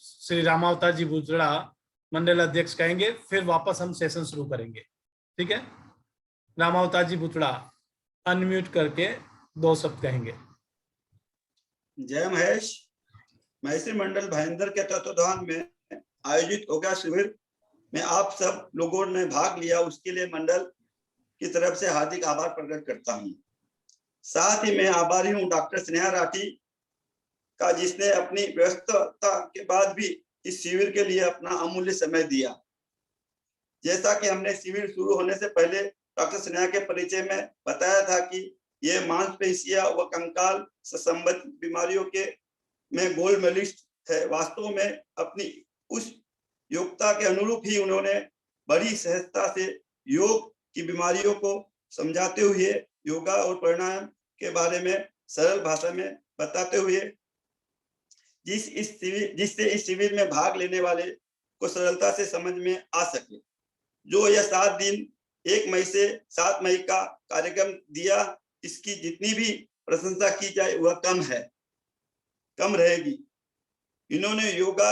श्री रामावतार जी बुजड़ा मंडल अध्यक्ष कहेंगे, फिर वापस हम सेशन शुरू करेंगे। ठीक है, रामावतार जी बुचड़ा अनम्यूट करके 2 शब्द कहेंगे। जय महेश। महर्षि मंडल भाईंदर के तत्वाधान में आयोजित योगा शिविर में आप सब लोगों ने भाग लिया, उसके लिए मंडल की तरफ से हार्दिक आभार प्रकट करता हूं। साथ ही मैं आभारी हूं डॉक्टर स्नेहा राठी का, जिसने अपनी व्यस्तता के बाद भी इस शिविर के लिए अपना अमूल्य समय दिया। जैसा कि हमने शिविर शुरू होने से पहले डॉक्टर स्नेहा के परिचय में बताया था कि ये मांसपेशियां व कंकाल से संबंधित बीमारियों के में गोल्ड मेडलिस्ट है। वास्तव में अपनी उस योग्यता के अनुरूप ही उन्होंने बड़ी सहजता से योग की बीमारियों को समझाते हुए योगा और प्राणायाम के बारे में सरल भाषा में बताते हुए जिससे इस शिविर में भाग लेने वाले को सरलता से समझ में आ सके। जो यह 7 दिन 1 मई से 7 मई का कार्यक्रम दिया, इसकी जितनी भी प्रशंसा की जाए वह कम रहेगी। इन्होंने योगा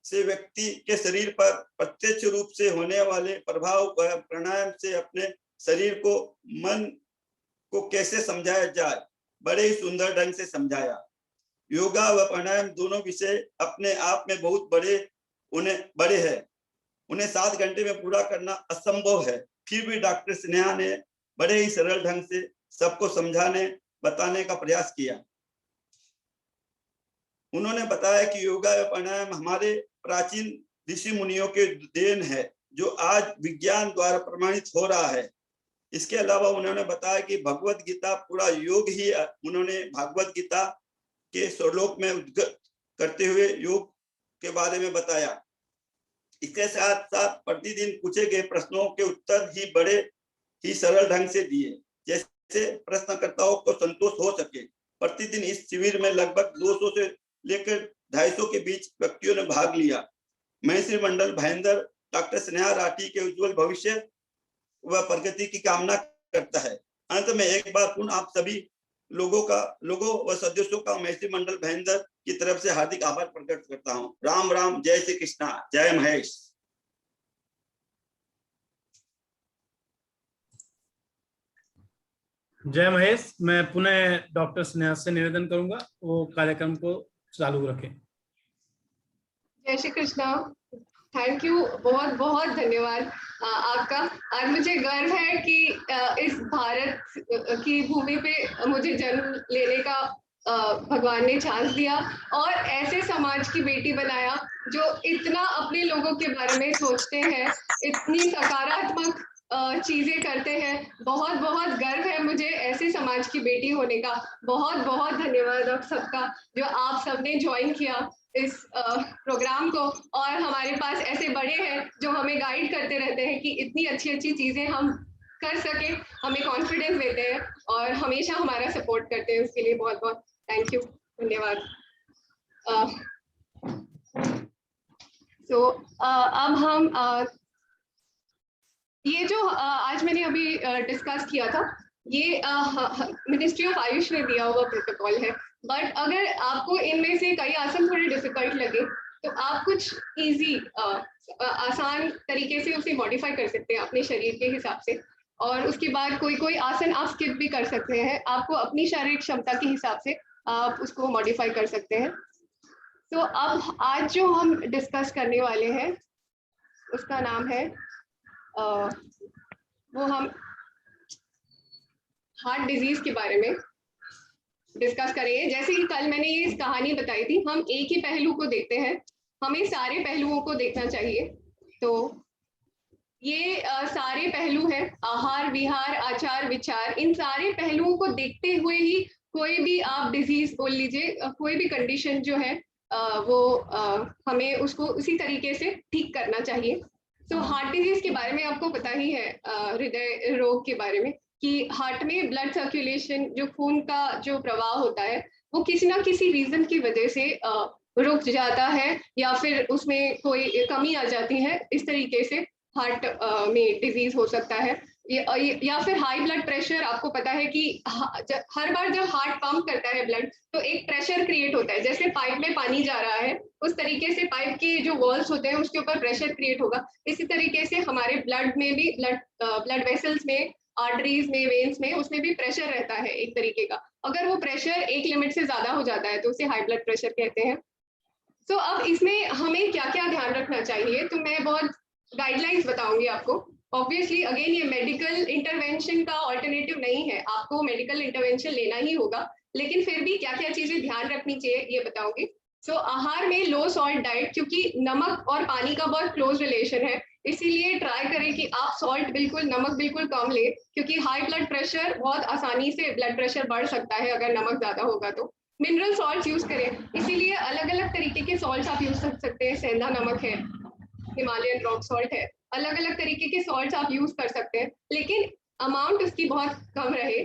से व्यक्ति के शरीर पर प्रत्यक्ष रूप से होने वाले प्रभाव व प्राणायाम से अपने शरीर को मन को कैसे समझाया जाए बड़े ही सुंदर ढंग से समझाया। योगा व प्राणायाम दोनों विषय अपने आप में बहुत बड़े हैं। उन्हें 7 घंटे में पूरा करना असंभव है। फिर भी डॉक्टर स्नेहा ने बड़े ही सरल ढंग से सबको समझाने बताने का प्रयास किया। उन्होंने बताया कि योगा व प्राणायाम हमारे प्राचीन ऋषि मुनियों के देन है, जो आज विज्ञान द्वारा प्रमाणित हो रहा है। इसके अलावा उन्होंने बताया कि भगवत गीता पूरा योग ही, उन्होंने भगवत गीता के श्लोक में उद्धृत करते हुए योग के बारे में बताया। इसके साथ साथ प्रतिदिन पूछे गए प्रश्नों के उत्तर ही बड़े ही सरल ढंग से दिए, जैसे प्रश्नकर्ताओं को संतोष हो सके। प्रतिदिन इस शिविर में लगभग 200 से लेकर 250 के बीच व्यक्तियों ने भाग लिया। महर्षि मंडल भाईंदर डॉक्टर स्नेहा राठी के उज्जवल भविष्य व प्रगति की कामना करता है। अंत में एक बार पुनः आप सभी लोगों व सदस्यों का महर्षि मंडल भाईंदर की तरफ से हार्दिक आभार प्रकट करता हूँ। राम राम, जय श्री कृष्णा, जय महेश। जय महेश। मैं पुनः डॉक्टर स्नेहा से निवेदन करूंगा वो कार्यक्रम को चालू रखें। जय श्री कृष्णा। थैंक यू, बहुत बहुत धन्यवाद आपका। आज मुझे गर्व है कि इस भारत की भूमि पे मुझे जन्म लेने का भगवान ने चांस दिया और ऐसे समाज की बेटी बनाया जो इतना अपने लोगों के बारे में सोचते हैं, इतनी सकारात्मक चीजें करते हैं। बहुत बहुत गर्व है मुझे ऐसे समाज की बेटी होने का। बहुत बहुत धन्यवाद आप सबका, जो आप सबने ज्वाइन किया इस प्रोग्राम को। और हमारे पास ऐसे बड़े हैं जो हमें गाइड करते रहते हैं कि इतनी अच्छी अच्छी चीजें हम कर सके, हमें कॉन्फिडेंस देते हैं और हमेशा हमारा सपोर्ट करते हैं। उसके लिए बहुत बहुत थैंक यू, धन्यवाद। अब हम ये जो आज मैंने अभी डिस्कस किया था, ये मिनिस्ट्री ऑफ आयुष ने दिया हुआ प्रोटोकॉल है। बट अगर आपको इनमें से कई आसन थोड़े डिफिकल्ट लगे तो आप कुछ इजी आसान तरीके से उसे मॉडिफाई कर सकते हैं अपने शरीर के हिसाब से। और उसके बाद कोई आसन आप स्किप भी कर सकते हैं, आपको अपनी शारीरिक क्षमता के हिसाब से आप उसको मॉडिफाई कर सकते हैं। तो अब आज जो हम डिस्कस करने वाले हैं उसका नाम है वो हम हार्ट डिजीज के बारे में डिस्कस करेंगे। जैसे कि कल मैंने ये कहानी बताई थी, हम एक ही पहलू को देखते हैं, हमें सारे पहलुओं को देखना चाहिए। तो ये सारे पहलू हैं, आहार विहार आचार विचार, इन सारे पहलुओं को देखते हुए ही कोई भी आप डिजीज बोल लीजिए, कोई भी कंडीशन जो है वो हमें उसको उसी तरीके से ठीक करना चाहिए। तो हार्ट डिजीज के बारे में आपको पता ही है, हृदय रोग के बारे में, कि हार्ट में ब्लड सर्कुलेशन, जो खून का जो प्रवाह होता है, वो किसी ना किसी रीजन की वजह से रुक जाता है या फिर उसमें कोई कमी आ जाती है। इस तरीके से हार्ट में डिजीज हो सकता है। या फिर हाई ब्लड प्रेशर, आपको पता है कि हर बार जब हार्ट पंप करता है ब्लड तो एक प्रेशर क्रिएट होता है, जैसे पाइप में पानी जा रहा है उस तरीके से पाइप के जो वॉल्स होते हैं उसके ऊपर प्रेशर क्रिएट होगा। इसी तरीके से हमारे ब्लड में भी, ब्लड वेसल्स में, आर्टरीज में, वेन्स में, उसमें भी प्रेशर रहता है एक तरीके का। अगर वो प्रेशर एक लिमिट से ज्यादा हो जाता है तो उसे हाई ब्लड प्रेशर कहते हैं। तो अब इसमें हमें क्या क्या ध्यान रखना चाहिए, तो मैं बहुत गाइडलाइंस बताऊंगी आपको। ऑब्वियसली अगेन ये मेडिकल इंटरवेंशन का ऑल्टरनेटिव नहीं है, आपको मेडिकल इंटरवेंशन लेना ही होगा, लेकिन फिर भी क्या क्या चीजें ध्यान रखनी चाहिए ये बताऊंगी। सो आहार में लो सॉल्ट डाइट, क्योंकि नमक और पानी का बहुत क्लोज रिलेशन है, इसीलिए ट्राई करें कि आप सॉल्ट बिल्कुल, नमक बिल्कुल कम ले, क्योंकि हाई ब्लड प्रेशर, बहुत आसानी से ब्लड प्रेशर बढ़ सकता है अगर नमक ज्यादा होगा तो। मिनरल सॉल्ट यूज करें, इसीलिए अलग अलग तरीके के सॉल्ट आप यूज कर सकते हैं। सेंधा नमक है, हिमालयन रॉक सॉल्ट है, अलग अलग तरीके के सॉल्ट्स आप यूज कर सकते हैं, लेकिन अमाउंट उसकी बहुत कम रहे।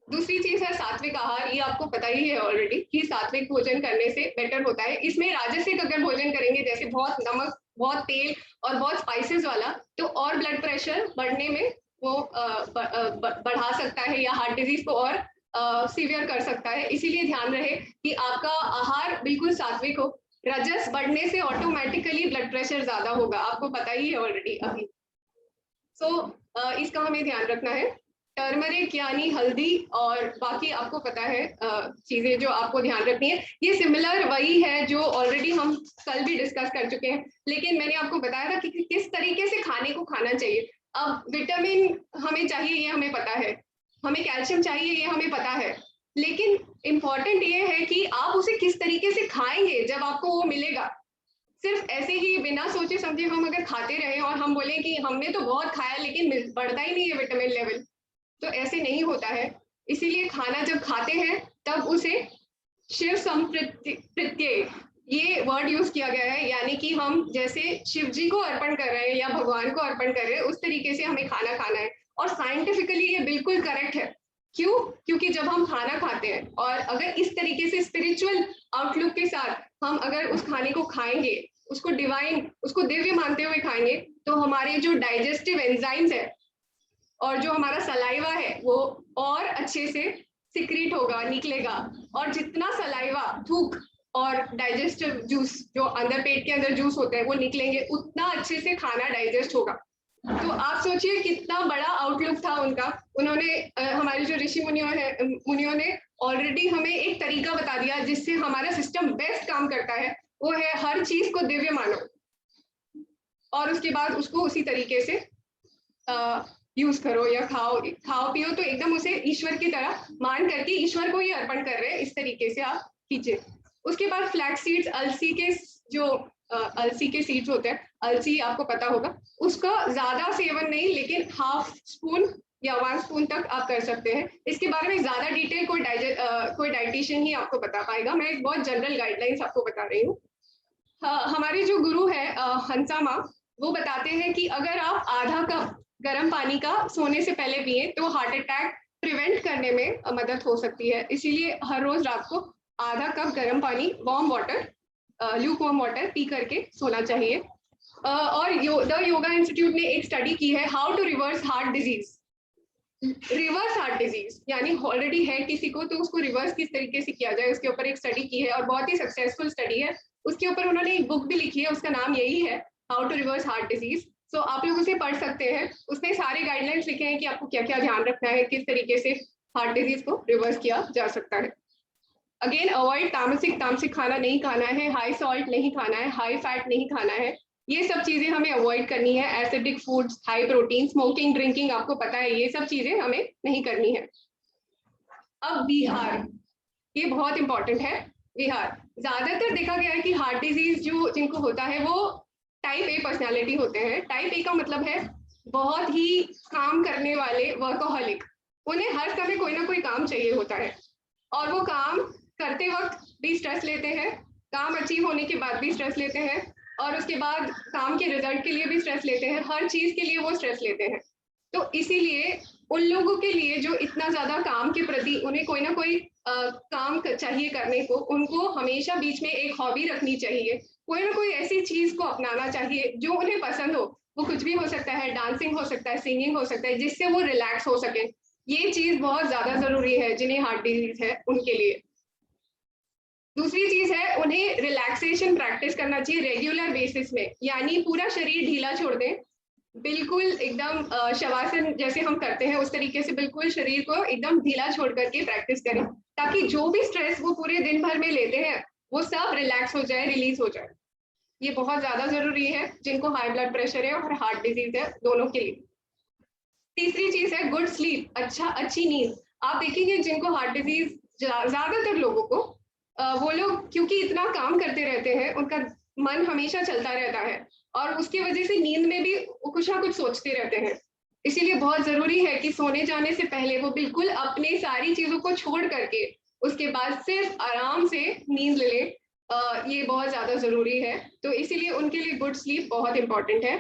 दूसरी चीज है सात्विक आहार। ये आपको पता ही है ऑलरेडी कि सात्विक भोजन करने से बेटर होता है। इसमें राजसिक अगर भोजन करेंगे, जैसे बहुत नमक, बहुत तेल और बहुत स्पाइसेस वाला, तो और ब्लड प्रेशर बढ़ने में वो बढ़ा सकता है या हार्ट डिजीज को और सीवियर कर सकता है। इसीलिए ध्यान रहे कि आपका आहार बिल्कुल सात्विक हो। रजस बढ़ने से ऑटोमेटिकली ब्लड प्रेशर ज्यादा होगा, आपको पता ही है ऑलरेडी अभी। इसका हमें ध्यान रखना है। टर्मरिक यानी हल्दी और बाकी आपको पता है चीजें जो आपको ध्यान रखनी है। ये सिमिलर वही है जो ऑलरेडी हम कल भी डिस्कस कर चुके हैं, लेकिन मैंने आपको बताया था कि किस तरीके से खाने को खाना चाहिए। अब विटामिन हमें चाहिए ये हमें पता है, हमें कैल्शियम चाहिए ये हमें पता है, लेकिन इम्पॉर्टेंट ये है कि आप उसे किस तरीके से खाएंगे जब आपको वो मिलेगा। सिर्फ ऐसे ही बिना सोचे समझे हम अगर खाते रहे और हम बोले कि हमने तो बहुत खाया लेकिन बढ़ता ही नहीं है विटामिन लेवल, तो ऐसे नहीं होता है। इसीलिए खाना जब खाते हैं तब उसे शिव संप्रत्यय, ये वर्ड यूज किया गया है, यानी कि हम जैसे शिव जी को अर्पण कर रहे हैं या भगवान को अर्पण कर रहे हैं उस तरीके से हमें खाना खाना है। और साइंटिफिकली ये बिल्कुल करेक्ट है। क्यों? क्योंकि जब हम खाना खाते हैं और अगर इस तरीके से स्पिरिचुअल आउटलुक के साथ हम अगर उस खाने को खाएंगे, उसको डिवाइन, उसको दिव्य मानते हुए खाएंगे, तो हमारे जो डाइजेस्टिव एंजाइम्स है और जो हमारा सलाइवा है वो और अच्छे से सिक्रीट होगा, निकलेगा। और जितना सलाइवा, थूक और डाइजेस्टिव जूस जो अंदर पेट के अंदर जूस होते हैं वो निकलेंगे, उतना अच्छे से खाना डाइजेस्ट होगा। तो आप सोचिए कितना बड़ा आउटलुक था उनका। उन्होंने हमारे जो ऋषि मुनियों ने ऑलरेडी हमें एक तरीका बता दिया जिससे हमारा सिस्टम बेस्ट काम करता है। वो है हर चीज को दिव्य मानो और उसके बाद उसको उसी तरीके से यूज करो या खाओ पियो, तो एकदम उसे ईश्वर की तरह मान करके ईश्वर को ही अर्पण कर रहे हैं, इस तरीके से आप कीजिए। उसके बाद फ्लैक्स सीड्स, अलसी के सीड्स होते हैं, अलसी आपको पता होगा, उसका ज्यादा सेवन नहीं, लेकिन हाफ स्पून या 1 स्पून तक आप कर सकते हैं। इसके बारे में ज्यादा डिटेल कोई डाइटिशियन ही आपको बता पाएगा, मैं एक बहुत जनरल गाइडलाइंस आपको बता रही हूँ। हमारे जो गुरु है हंसा माँ, वो बताते हैं कि अगर आप आधा कप गर्म पानी का सोने से पहले पिए तो हार्ट अटैक प्रिवेंट करने में मदद हो सकती है। इसीलिए हर रोज रात को आधा कप गर्म पानी, warm water, Luke warm water P करके सोना चाहिए। और द योगा इंस्टीट्यूट ने एक स्टडी की है, how to reverse heart disease. Reverse heart disease यानी ऑलरेडी है किसी को, तो उसको रिवर्स किस तरीके से किया जाए, उसके ऊपर एक स्टडी की है और बहुत ही सक्सेसफुल स्टडी है। उसके ऊपर उन्होंने एक बुक भी लिखी है, उसका नाम यही है, how to reverse heart disease. So आप लोग उसे पढ़ सकते हैं। उसमें सारे गाइडलाइंस लिखे हैं कि आपको क्या क्या ध्यान रखना है, किस तरीके से हार्ट डिजीज को रिवर्स किया जा सकता है। अगेन अवॉइड तामसिक खाना नहीं खाना है, हाई सॉल्ट नहीं खाना है, हाई फैट नहीं खाना है, ये सब चीजें हमें अवॉइड करनी है। Acidic foods, high protein, smoking, drinking, आपको पता है ये सब चीजें हमें नहीं करनी है। अब विहार, ये बहुत इंपॉर्टेंट है। विहार, ज्यादातर देखा गया है कि हार्ट डिजीज जो जिनको होता है वो टाइप ए पर्सनालिटी होते हैं। टाइप ए का मतलब है बहुत ही काम करने वाले, वर्कोहॉलिक। उन्हें हर समय कोई ना कोई काम चाहिए होता है और वो काम करते वक्त भी स्ट्रेस लेते हैं, काम अचीव होने के बाद भी स्ट्रेस लेते हैं और उसके बाद काम के रिजल्ट के लिए भी स्ट्रेस लेते हैं, हर चीज के लिए वो स्ट्रेस लेते हैं। तो इसीलिए उन लोगों के लिए जो इतना ज्यादा काम के प्रति उन्हें कोई ना कोई काम चाहिए करने को, उनको हमेशा बीच में एक हॉबी रखनी चाहिए, कोई ना कोई ऐसी चीज को अपनाना चाहिए जो उन्हें पसंद हो। वो कुछ भी हो सकता है, डांसिंग हो सकता है, सिंगिंग हो सकता है, जिससे वो रिलैक्स हो सके। ये चीज बहुत ज्यादा जरूरी है जिन्हें हार्ट डिजीज है उनके लिए। दूसरी चीज है, उन्हें रिलैक्सेशन प्रैक्टिस करना चाहिए रेगुलर बेसिस में, यानी पूरा शरीर ढीला छोड़ दें, बिल्कुल एकदम शवासन जैसे हम करते हैं उस तरीके से बिल्कुल शरीर को एकदम ढीला छोड़ करके प्रैक्टिस करें, ताकि जो भी स्ट्रेस वो पूरे दिन भर में लेते हैं वो सब रिलैक्स हो जाए, रिलीज हो जाए। ये बहुत ज्यादा जरूरी है जिनको हाई ब्लड प्रेशर है और हार्ट डिजीज है, दोनों के लिए। तीसरी चीज है गुड स्लीप, अच्छी नींद। आप देखेंगे जिनको हार्ट डिजीज, ज्यादातर लोगों को वो लोग क्योंकि इतना काम करते रहते हैं, उनका मन हमेशा चलता रहता है और उसकी वजह से नींद में भी कुछ ना कुछ सोचते रहते हैं। इसीलिए बहुत जरूरी है कि सोने जाने से पहले वो बिल्कुल अपने सारी चीजों को छोड़ करके उसके बाद सिर्फ आराम से नींद ले। ये बहुत ज्यादा जरूरी है, तो इसीलिए उनके लिए गुड स्लीप बहुत इंपॉर्टेंट है।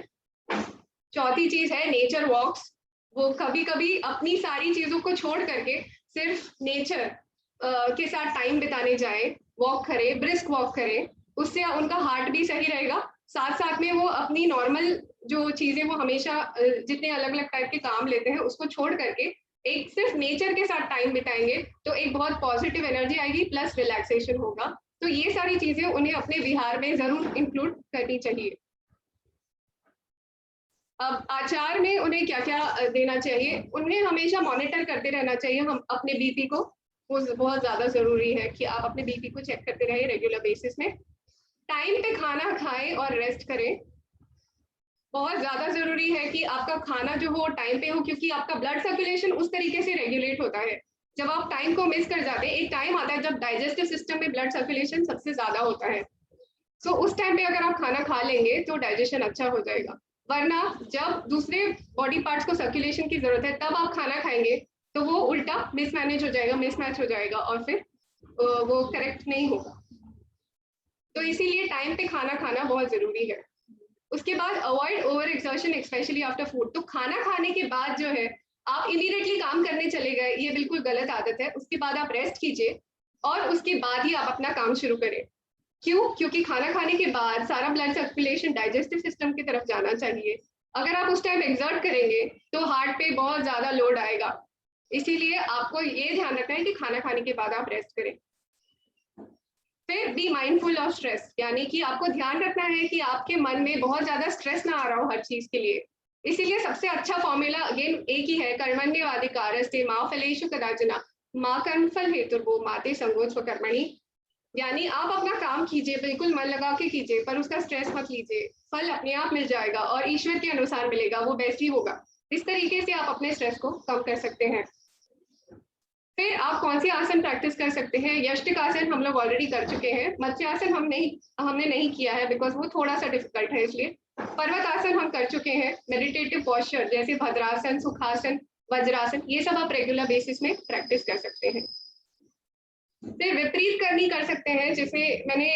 चौथी चीज है नेचर वॉक्स। वो कभी कभी अपनी सारी चीजों को छोड़ करके सिर्फ नेचर के साथ टाइम बिताने जाए, वॉक करें, ब्रिस्क वॉक करें, उससे उनका हार्ट भी सही रहेगा। साथ साथ में वो अपनी नॉर्मल जो चीजें वो हमेशा जितने अलग अलग टाइप के काम लेते हैं उसको छोड़ करके एक सिर्फ नेचर के साथ टाइम बिताएंगे तो एक बहुत पॉजिटिव एनर्जी आएगी, प्लस रिलैक्सेशन होगा। तो ये सारी चीजें उन्हें अपने बिहार में जरूर इंक्लूड करनी चाहिए। अब आचार में उन्हें क्या क्या देना चाहिए, उन्हें हमेशा मॉनिटर करते रहना चाहिए हम अपने बीपी को। वो बहुत ज्यादा जरूरी है कि आप अपने बीपी को चेक करते रहे रेगुलर बेसिस में। टाइम पे खाना खाएं और रेस्ट करें। बहुत ज्यादा जरूरी है कि आपका खाना जो हो टाइम पे हो, क्योंकि आपका ब्लड सर्कुलेशन उस तरीके से रेगुलेट होता है। जब आप टाइम को मिस कर जाते हैं, एक टाइम आता है जब डाइजेस्टिव सिस्टम में ब्लड सर्कुलेशन सबसे ज्यादा होता है, तो उस टाइम पे अगर आप खाना खा लेंगे तो डाइजेशन अच्छा हो जाएगा। वरना जब दूसरे बॉडी पार्ट्स को सर्कुलेशन की जरूरत है तब आप खाना खाएंगे तो वो उल्टा मिसमैनेज हो जाएगा, मिसमैच हो जाएगा और फिर वो करेक्ट नहीं होगा। तो इसीलिए टाइम पे खाना खाना बहुत जरूरी है। उसके बाद avoid over exertion specially after food. तो खाना खाने के बाद जो है आप इमीडिएटली काम करने चले गए, ये बिल्कुल गलत आदत है। उसके बाद आप रेस्ट कीजिए और उसके बाद ही आप अपना काम शुरू करें। क्यों? क्योंकि खाना खाने के बाद सारा ब्लड सर्कुलेशन डाइजेस्टिव सिस्टम की तरफ जाना चाहिए। अगर आप उस टाइम एक्सर्ट करेंगे तो हार्ट पे बहुत ज्यादा लोड आएगा। इसीलिए आपको ये ध्यान रखना है कि खाना खाने के बाद आप रेस्ट करें। फिर बी माइंडफुल ऑफ स्ट्रेस, यानी कि आपको ध्यान रखना है कि आपके मन में बहुत ज्यादा स्ट्रेस ना आ रहा हो हर चीज के लिए। इसीलिए सबसे अच्छा फॉर्मूला अगेन एक ही है, कर्मण्येवाधिकारस्ते मा फलेषु कदाचन मा कर्मफल हेतुर्भुः माते संगो स्वकर्मणि। यानी आप अपना काम कीजिए, बिल्कुल मन लगा के कीजिए, पर उसका स्ट्रेस मत लीजिए। फल अपने आप मिल जाएगा और ईश्वर के अनुसार मिलेगा, वो बेस्ट ही होगा। इस तरीके से आप अपने स्ट्रेस को कम कर सकते हैं। फिर आप कौन सी आसन प्रैक्टिस कर सकते हैं? यष्टिक आसन हम लोग ऑलरेडी कर चुके हैं। मत्स्यासन हमने नहीं किया है बिकॉज वो थोड़ा सा डिफिकल्ट है, इसलिए। पर्वत आसन हम कर चुके हैं। मेडिटेटिव पॉस्चर जैसे भद्रासन, सुखासन, वज्रासन, ये सब आप रेगुलर बेसिस में प्रैक्टिस कर सकते हैं। फिर विपरीत करनी कर सकते हैं, जिसमें मैंने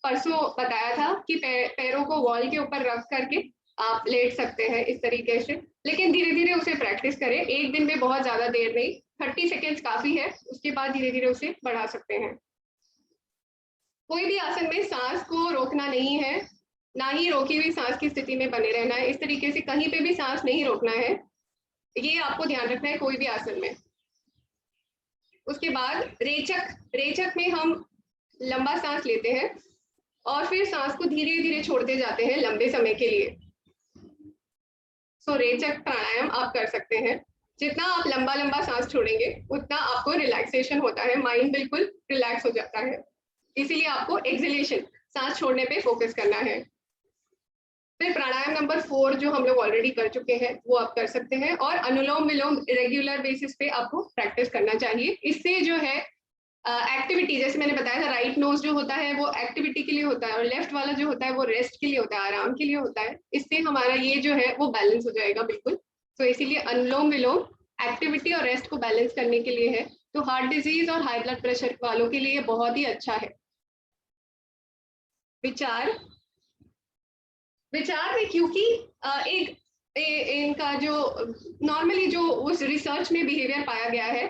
परसों बताया था कि पैरों को वॉल के ऊपर रख करके आप लेट सकते हैं इस तरीके से, लेकिन धीरे धीरे उसे प्रैक्टिस करें। एक दिन में बहुत ज्यादा देर नहीं, 30 सेकेंड्स काफी है। उसके बाद धीरे धीरे उसे बढ़ा सकते हैं। कोई भी आसन में सांस को रोकना नहीं है, ना ही रोकी हुई सांस की स्थिति में बने रहना है। इस तरीके से कहीं पे भी सांस नहीं रोकना है, ये आपको ध्यान रखना है कोई भी आसन में। उसके बाद रेचक में हम लंबा सांस लेते हैं और फिर सांस को धीरे धीरे छोड़ते जाते हैं लंबे समय के लिए। सो रेचक प्राणायाम आप कर सकते हैं। जितना आप लंबा लंबा सांस छोड़ेंगे उतना आपको रिलैक्सेशन होता है, माइंड बिल्कुल रिलैक्स हो जाता है। इसीलिए आपको एक्सहेलेशन, सांस छोड़ने पे फोकस करना है। फिर प्राणायाम नंबर 4 जो हम लोग ऑलरेडी कर चुके हैं वो आप कर सकते हैं। और अनुलोम विलोम रेगुलर बेसिस पे आपको प्रैक्टिस करना चाहिए। इससे जो है एक्टिविटी, जैसे मैंने बताया था, राइट नोज जो होता है वो एक्टिविटी के लिए होता है और लेफ्ट वाला जो होता है वो रेस्ट के लिए होता है, आराम के लिए होता है। इससे हमारा ये जो है वो बैलेंस हो जाएगा बिल्कुल। तो इसीलिए अनुलोम विलोम एक्टिविटी और रेस्ट को बैलेंस करने के लिए है। तो हार्ट डिजीज और हाई ब्लड प्रेशर वालों के लिए बहुत ही अच्छा है। विचार में क्योंकि इनका जो नॉर्मली जो उस रिसर्च में बिहेवियर पाया गया है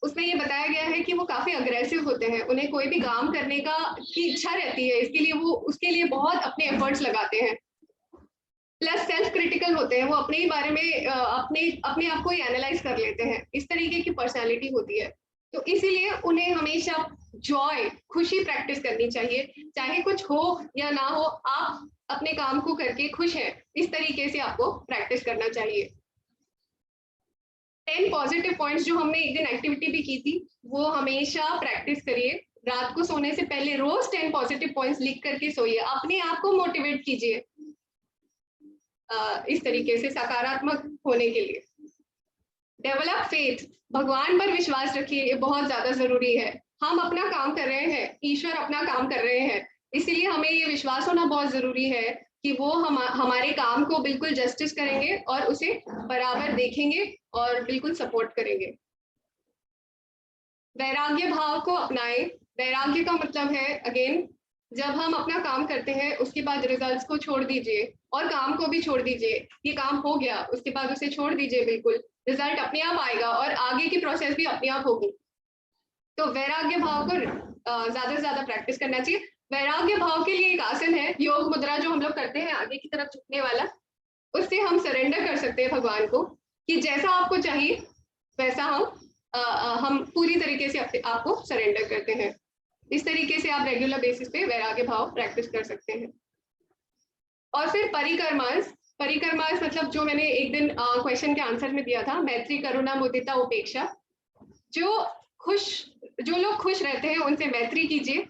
उसमें ये बताया गया है कि वो काफी अग्रेसिव होते हैं। उन्हें कोई भी काम करने की इच्छा रहती है, इसके लिए वो उसके लिए बहुत अपने एफर्ट्स लगाते हैं। प्लस सेल्फ क्रिटिकल होते हैं, वो अपने ही बारे में अपने आप को ही एनालाइज कर लेते हैं। इस तरीके की पर्सनालिटी होती है। तो इसीलिए उन्हें हमेशा जॉय, खुशी प्रैक्टिस करनी चाहिए। चाहे कुछ हो या ना हो, आप अपने काम को करके खुश हैं, इस तरीके से आपको प्रैक्टिस करना चाहिए। 10 पॉजिटिव पॉइंट्स जो हमने एक दिन एक्टिविटी भी की थी वो हमेशा प्रैक्टिस करिए। रात को सोने से पहले रोज 10 पॉजिटिव पॉइंट्स लिख करके सोइए, अपने आप को मोटिवेट कीजिए इस तरीके से सकारात्मक होने के लिए। डेवलप फेथ, भगवान पर विश्वास रखिए, ये बहुत ज्यादा जरूरी है। हम अपना काम कर रहे हैं, ईश्वर अपना काम कर रहे हैं, इसीलिए हमें ये विश्वास होना बहुत जरूरी है कि वो हमारे काम को बिल्कुल जस्टिस करेंगे और उसे बराबर देखेंगे और बिल्कुल सपोर्ट करेंगे। वैराग्य भाव को अपनाएं। वैराग्य का मतलब है अगेन जब हम अपना काम करते हैं उसके बाद रिजल्ट्स को छोड़ दीजिए और काम को भी छोड़ दीजिए। ये काम हो गया, उसके बाद उसे छोड़ दीजिए, बिल्कुल रिजल्ट अपने आप आएगा और आगे की प्रोसेस भी अपने आप होगी। तो वैराग्य भाव को ज्यादा से ज्यादा प्रैक्टिस करना चाहिए। वैराग्य भाव के लिए एक आसन है, योग मुद्रा, जो हम लोग करते हैं आगे की तरफ झुकने वाला। उससे हम सरेंडर कर सकते हैं भगवान को कि जैसा आपको चाहिए वैसा हम पूरी तरीके से आपको सरेंडर करते हैं। इस तरीके से आप रेगुलर बेसिस पे वैराग्य भाव प्रैक्टिस कर सकते हैं। और फिर परिकर्मास, परिकर्मास मतलब जो मैंने एक दिन क्वेश्चन के आंसर में दिया था, मैत्री, करुणा, मुदिता, उपेक्षा। जो लोग खुश रहते हैं उनसे मैत्री कीजिए,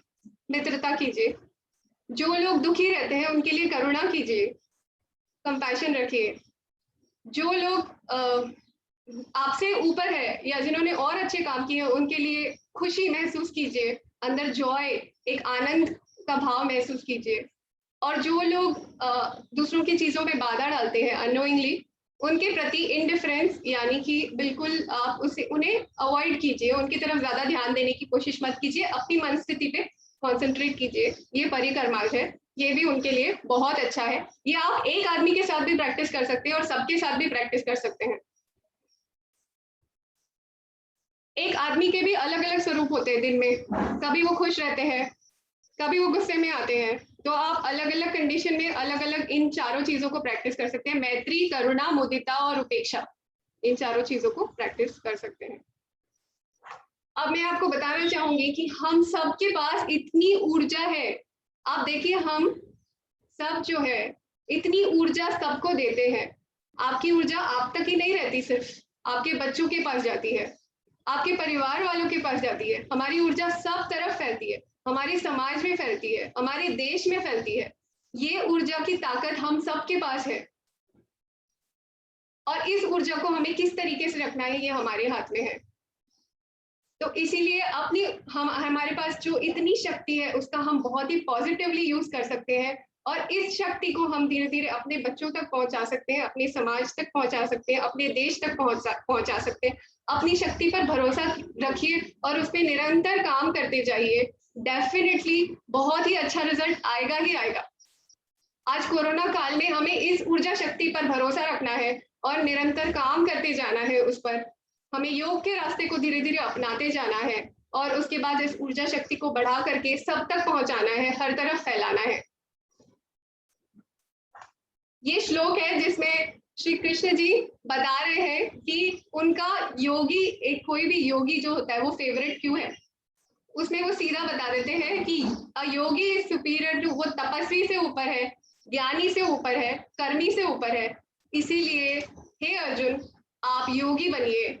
मित्रता कीजिए। जो लोग दुखी रहते हैं उनके लिए करुणा कीजिए, कंपैशन रखिए। जो लोग आपसे ऊपर है या जिन्होंने और अच्छे काम किए हैं उनके लिए खुशी महसूस कीजिए, अंदर जॉय, एक आनंद का भाव महसूस कीजिए। और जो लोग दूसरों की चीजों में बाधा डालते हैं अननोइंगली, उनके प्रति इंडिफरेंस यानी कि बिल्कुल आप उन्हें अवॉइड कीजिए, उनकी तरफ ज्यादा ध्यान देने की कोशिश मत कीजिए, अपनी मन स्थिति पे कॉन्सेंट्रेट कीजिए। ये परिकर्मास है, ये भी उनके लिए बहुत अच्छा है। ये आप एक आदमी के साथ भी प्रैक्टिस कर सकते हैं और सबके साथ भी प्रैक्टिस कर सकते हैं। एक आदमी के भी अलग अलग स्वरूप होते हैं दिन में, कभी वो खुश रहते हैं, कभी वो गुस्से में आते हैं। तो आप अलग अलग कंडीशन में अलग अलग इन चारों चीजों को प्रैक्टिस कर सकते हैं। मैत्री, करुणा, मुदिता और उपेक्षा, इन चारों चीजों को प्रैक्टिस कर सकते हैं। अब मैं आपको बताना चाहूंगी कि हम सबके पास इतनी ऊर्जा है। आप देखिए, हम सब जो है इतनी ऊर्जा सबको देते हैं। आपकी ऊर्जा आप तक ही नहीं रहती, सिर्फ आपके बच्चों के पास जाती है, आपके परिवार वालों के पास जाती है। हमारी ऊर्जा सब तरफ फैलती है, हमारे समाज में फैलती है, हमारे देश में फैलती है। ये ऊर्जा की ताकत हम सबके पास है और इस ऊर्जा को हमें किस तरीके से रखना है ये हमारे हाथ में है। तो इसीलिए हमारे पास जो इतनी शक्ति है उसका हम बहुत ही पॉजिटिवली यूज कर सकते हैं और इस शक्ति को हम धीरे धीरे अपने बच्चों तक पहुंचा सकते हैं, अपने समाज तक पहुंचा सकते हैं, अपने देश तक पहुंचा सकते हैं। अपनी शक्ति पर भरोसा रखिए और उस पर निरंतर काम करते जाइए। डेफिनेटली बहुत ही अच्छा रिजल्ट आएगा ही आएगा। आज कोरोना काल में हमें इस ऊर्जा शक्ति पर भरोसा रखना है और निरंतर काम करते जाना है। उस पर हमें योग के रास्ते को धीरे धीरे अपनाते जाना है और उसके बाद इस ऊर्जा शक्ति को बढ़ा करके सब तक पहुंचाना है, हर तरफ फैलाना है। ये श्लोक है जिसमें श्री कृष्ण जी बता रहे हैं कि उनका योगी, एक कोई भी योगी जो होता है वो फेवरेट क्यों है। उसमें वो सीधा बता देते हैं कि अ योगी इज सुपीरियर टू, वो तपस्वी से ऊपर है, ज्ञानी से ऊपर है, कर्मी से ऊपर है। इसीलिए हे अर्जुन, आप योगी बनिए,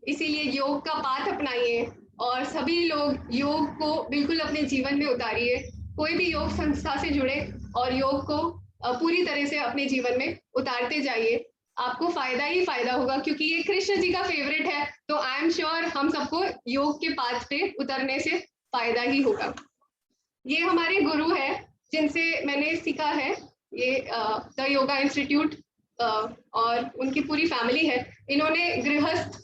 इसीलिए योग का पाठ अपनाइए और सभी लोग योग को बिल्कुल अपने जीवन में उतारिए। कोई भी योग संस्था से जुड़े और योग को पूरी तरह से अपने जीवन में उतारते जाइए, आपको फायदा ही फायदा होगा। क्योंकि ये कृष्ण जी का फेवरेट है, तो आई एम श्योर हम सबको योग के पाथ पे उतरने से फायदा ही होगा। ये हमारे गुरु है जिनसे मैंने सीखा है, ये द योगा इंस्टीट्यूट और उनकी पूरी फैमिली है। इन्होंने गृहस्थ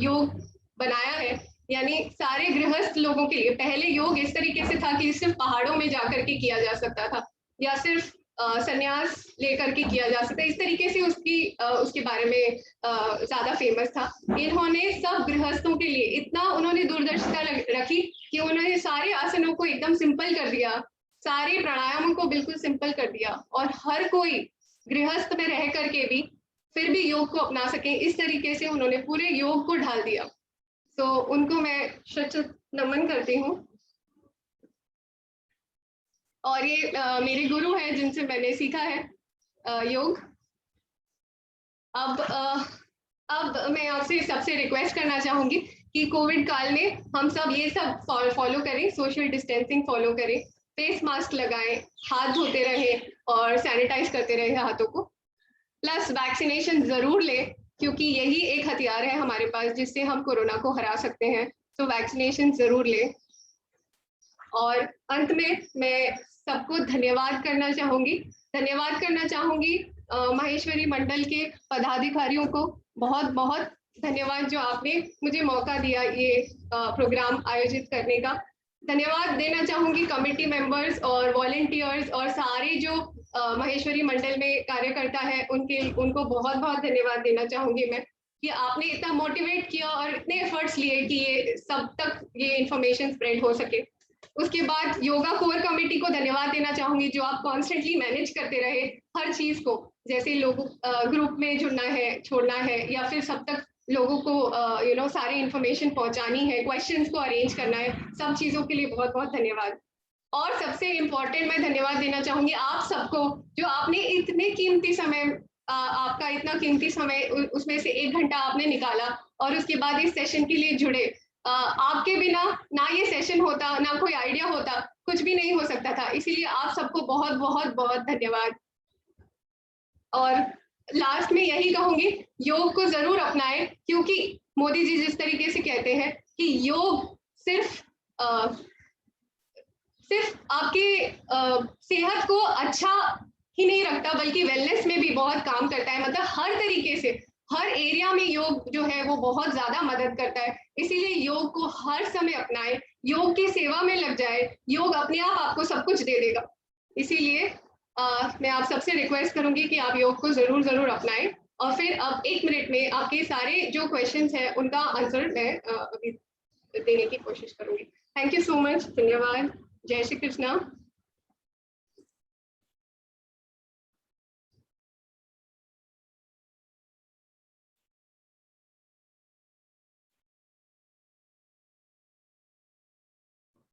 योग बनाया है, यानी सारे गृहस्थ लोगों के लिए। पहले योग इस तरीके से था कि सिर्फ पहाड़ों में जाकर के किया जा सकता था या सिर्फ संन्यास लेकर के किया जा सकता है, इस तरीके से उसके बारे में ज्यादा फेमस था। इन्होंने सब गृहस्थों के लिए इतना उन्होंने दूरदर्शिता रखी कि उन्होंने सारे आसनों को एकदम सिंपल कर दिया, सारे प्राणायामों को बिल्कुल सिंपल कर दिया और हर कोई गृहस्थ में रह करके भी फिर भी योग को अपना सके, इस तरीके से उन्होंने पूरे योग को ढाल दिया। तो उनको मैं शत नमन करती हूँ। और ये मेरे गुरु हैं जिनसे मैंने सीखा है योग। अब मैं आपसे सबसे रिक्वेस्ट करना चाहूंगी कि कोविड काल में हम सब ये सब फॉलो करें, सोशल डिस्टेंसिंग फॉलो करें, फेस मास्क लगाएं, हाथ धोते रहें और सैनिटाइज करते रहें हाथों को। प्लस वैक्सीनेशन जरूर लें, क्योंकि यही एक हथियार है हमारे पास जिससे हम कोरोना को हरा सकते हैं। तो वैक्सीनेशन जरूर लें। और अंत में मैं सबको धन्यवाद करना चाहूंगी माहेश्वरी मंडल के पदाधिकारियों को बहुत बहुत धन्यवाद, जो आपने मुझे मौका दिया ये प्रोग्राम आयोजित करने का। धन्यवाद देना चाहूंगी कमेटी मेंबर्स और वॉलंटियर्स और सारे जो महेश्वरी मंडल में कार्यकर्ता है उनको बहुत बहुत धन्यवाद देना चाहूंगी मैं कि आपने इतना मोटिवेट किया और इतने एफर्ट्स लिए कि ये सब तक ये इंफॉर्मेशन स्प्रेड हो सके। उसके बाद योगा कोर कमेटी को धन्यवाद देना चाहूंगी जो आप कॉन्स्टेंटली मैनेज करते रहे हर चीज को, जैसे लोगों ग्रुप में जुड़ना है, छोड़ना है, या फिर सब तक लोगों को सारी इंफॉर्मेशन पहुंचानी है, क्वेश्चंस को अरेंज करना है, सब चीजों के लिए बहुत बहुत धन्यवाद। और सबसे इम्पोर्टेंट मैं धन्यवाद देना चाहूंगी आप सबको जो आपने इतने कीमती समय आपका इतना कीमती समय उसमें से 1 घंटा आपने निकाला और उसके बाद इस सेशन के लिए जुड़े। आपके बिना ना ये सेशन होता, ना कोई आइडिया होता, कुछ भी नहीं हो सकता था, इसीलिए आप सबको बहुत बहुत बहुत धन्यवाद। और लास्ट में यही कहूंगी, योग को जरूर अपनाएं, क्योंकि मोदी जी जिस तरीके से कहते हैं कि योग सिर्फ आपके सेहत को अच्छा ही नहीं रखता बल्कि वेलनेस में भी बहुत काम करता है। मतलब हर तरीके से हर एरिया में योग जो है वो बहुत ज्यादा मदद करता है, इसीलिए योग को हर समय अपनाएं, योग की सेवा में लग जाए, योग अपने आप आपको सब कुछ दे देगा। इसीलिए मैं आप सबसे रिक्वेस्ट करूंगी कि आप योग को जरूर अपनाएं। और फिर अब 1 मिनट में आपके सारे जो क्वेश्चंस हैं उनका आंसर मैं अभी देने की कोशिश करूंगी। थैंक यू सो मच, धन्यवाद, जय श्री कृष्णा।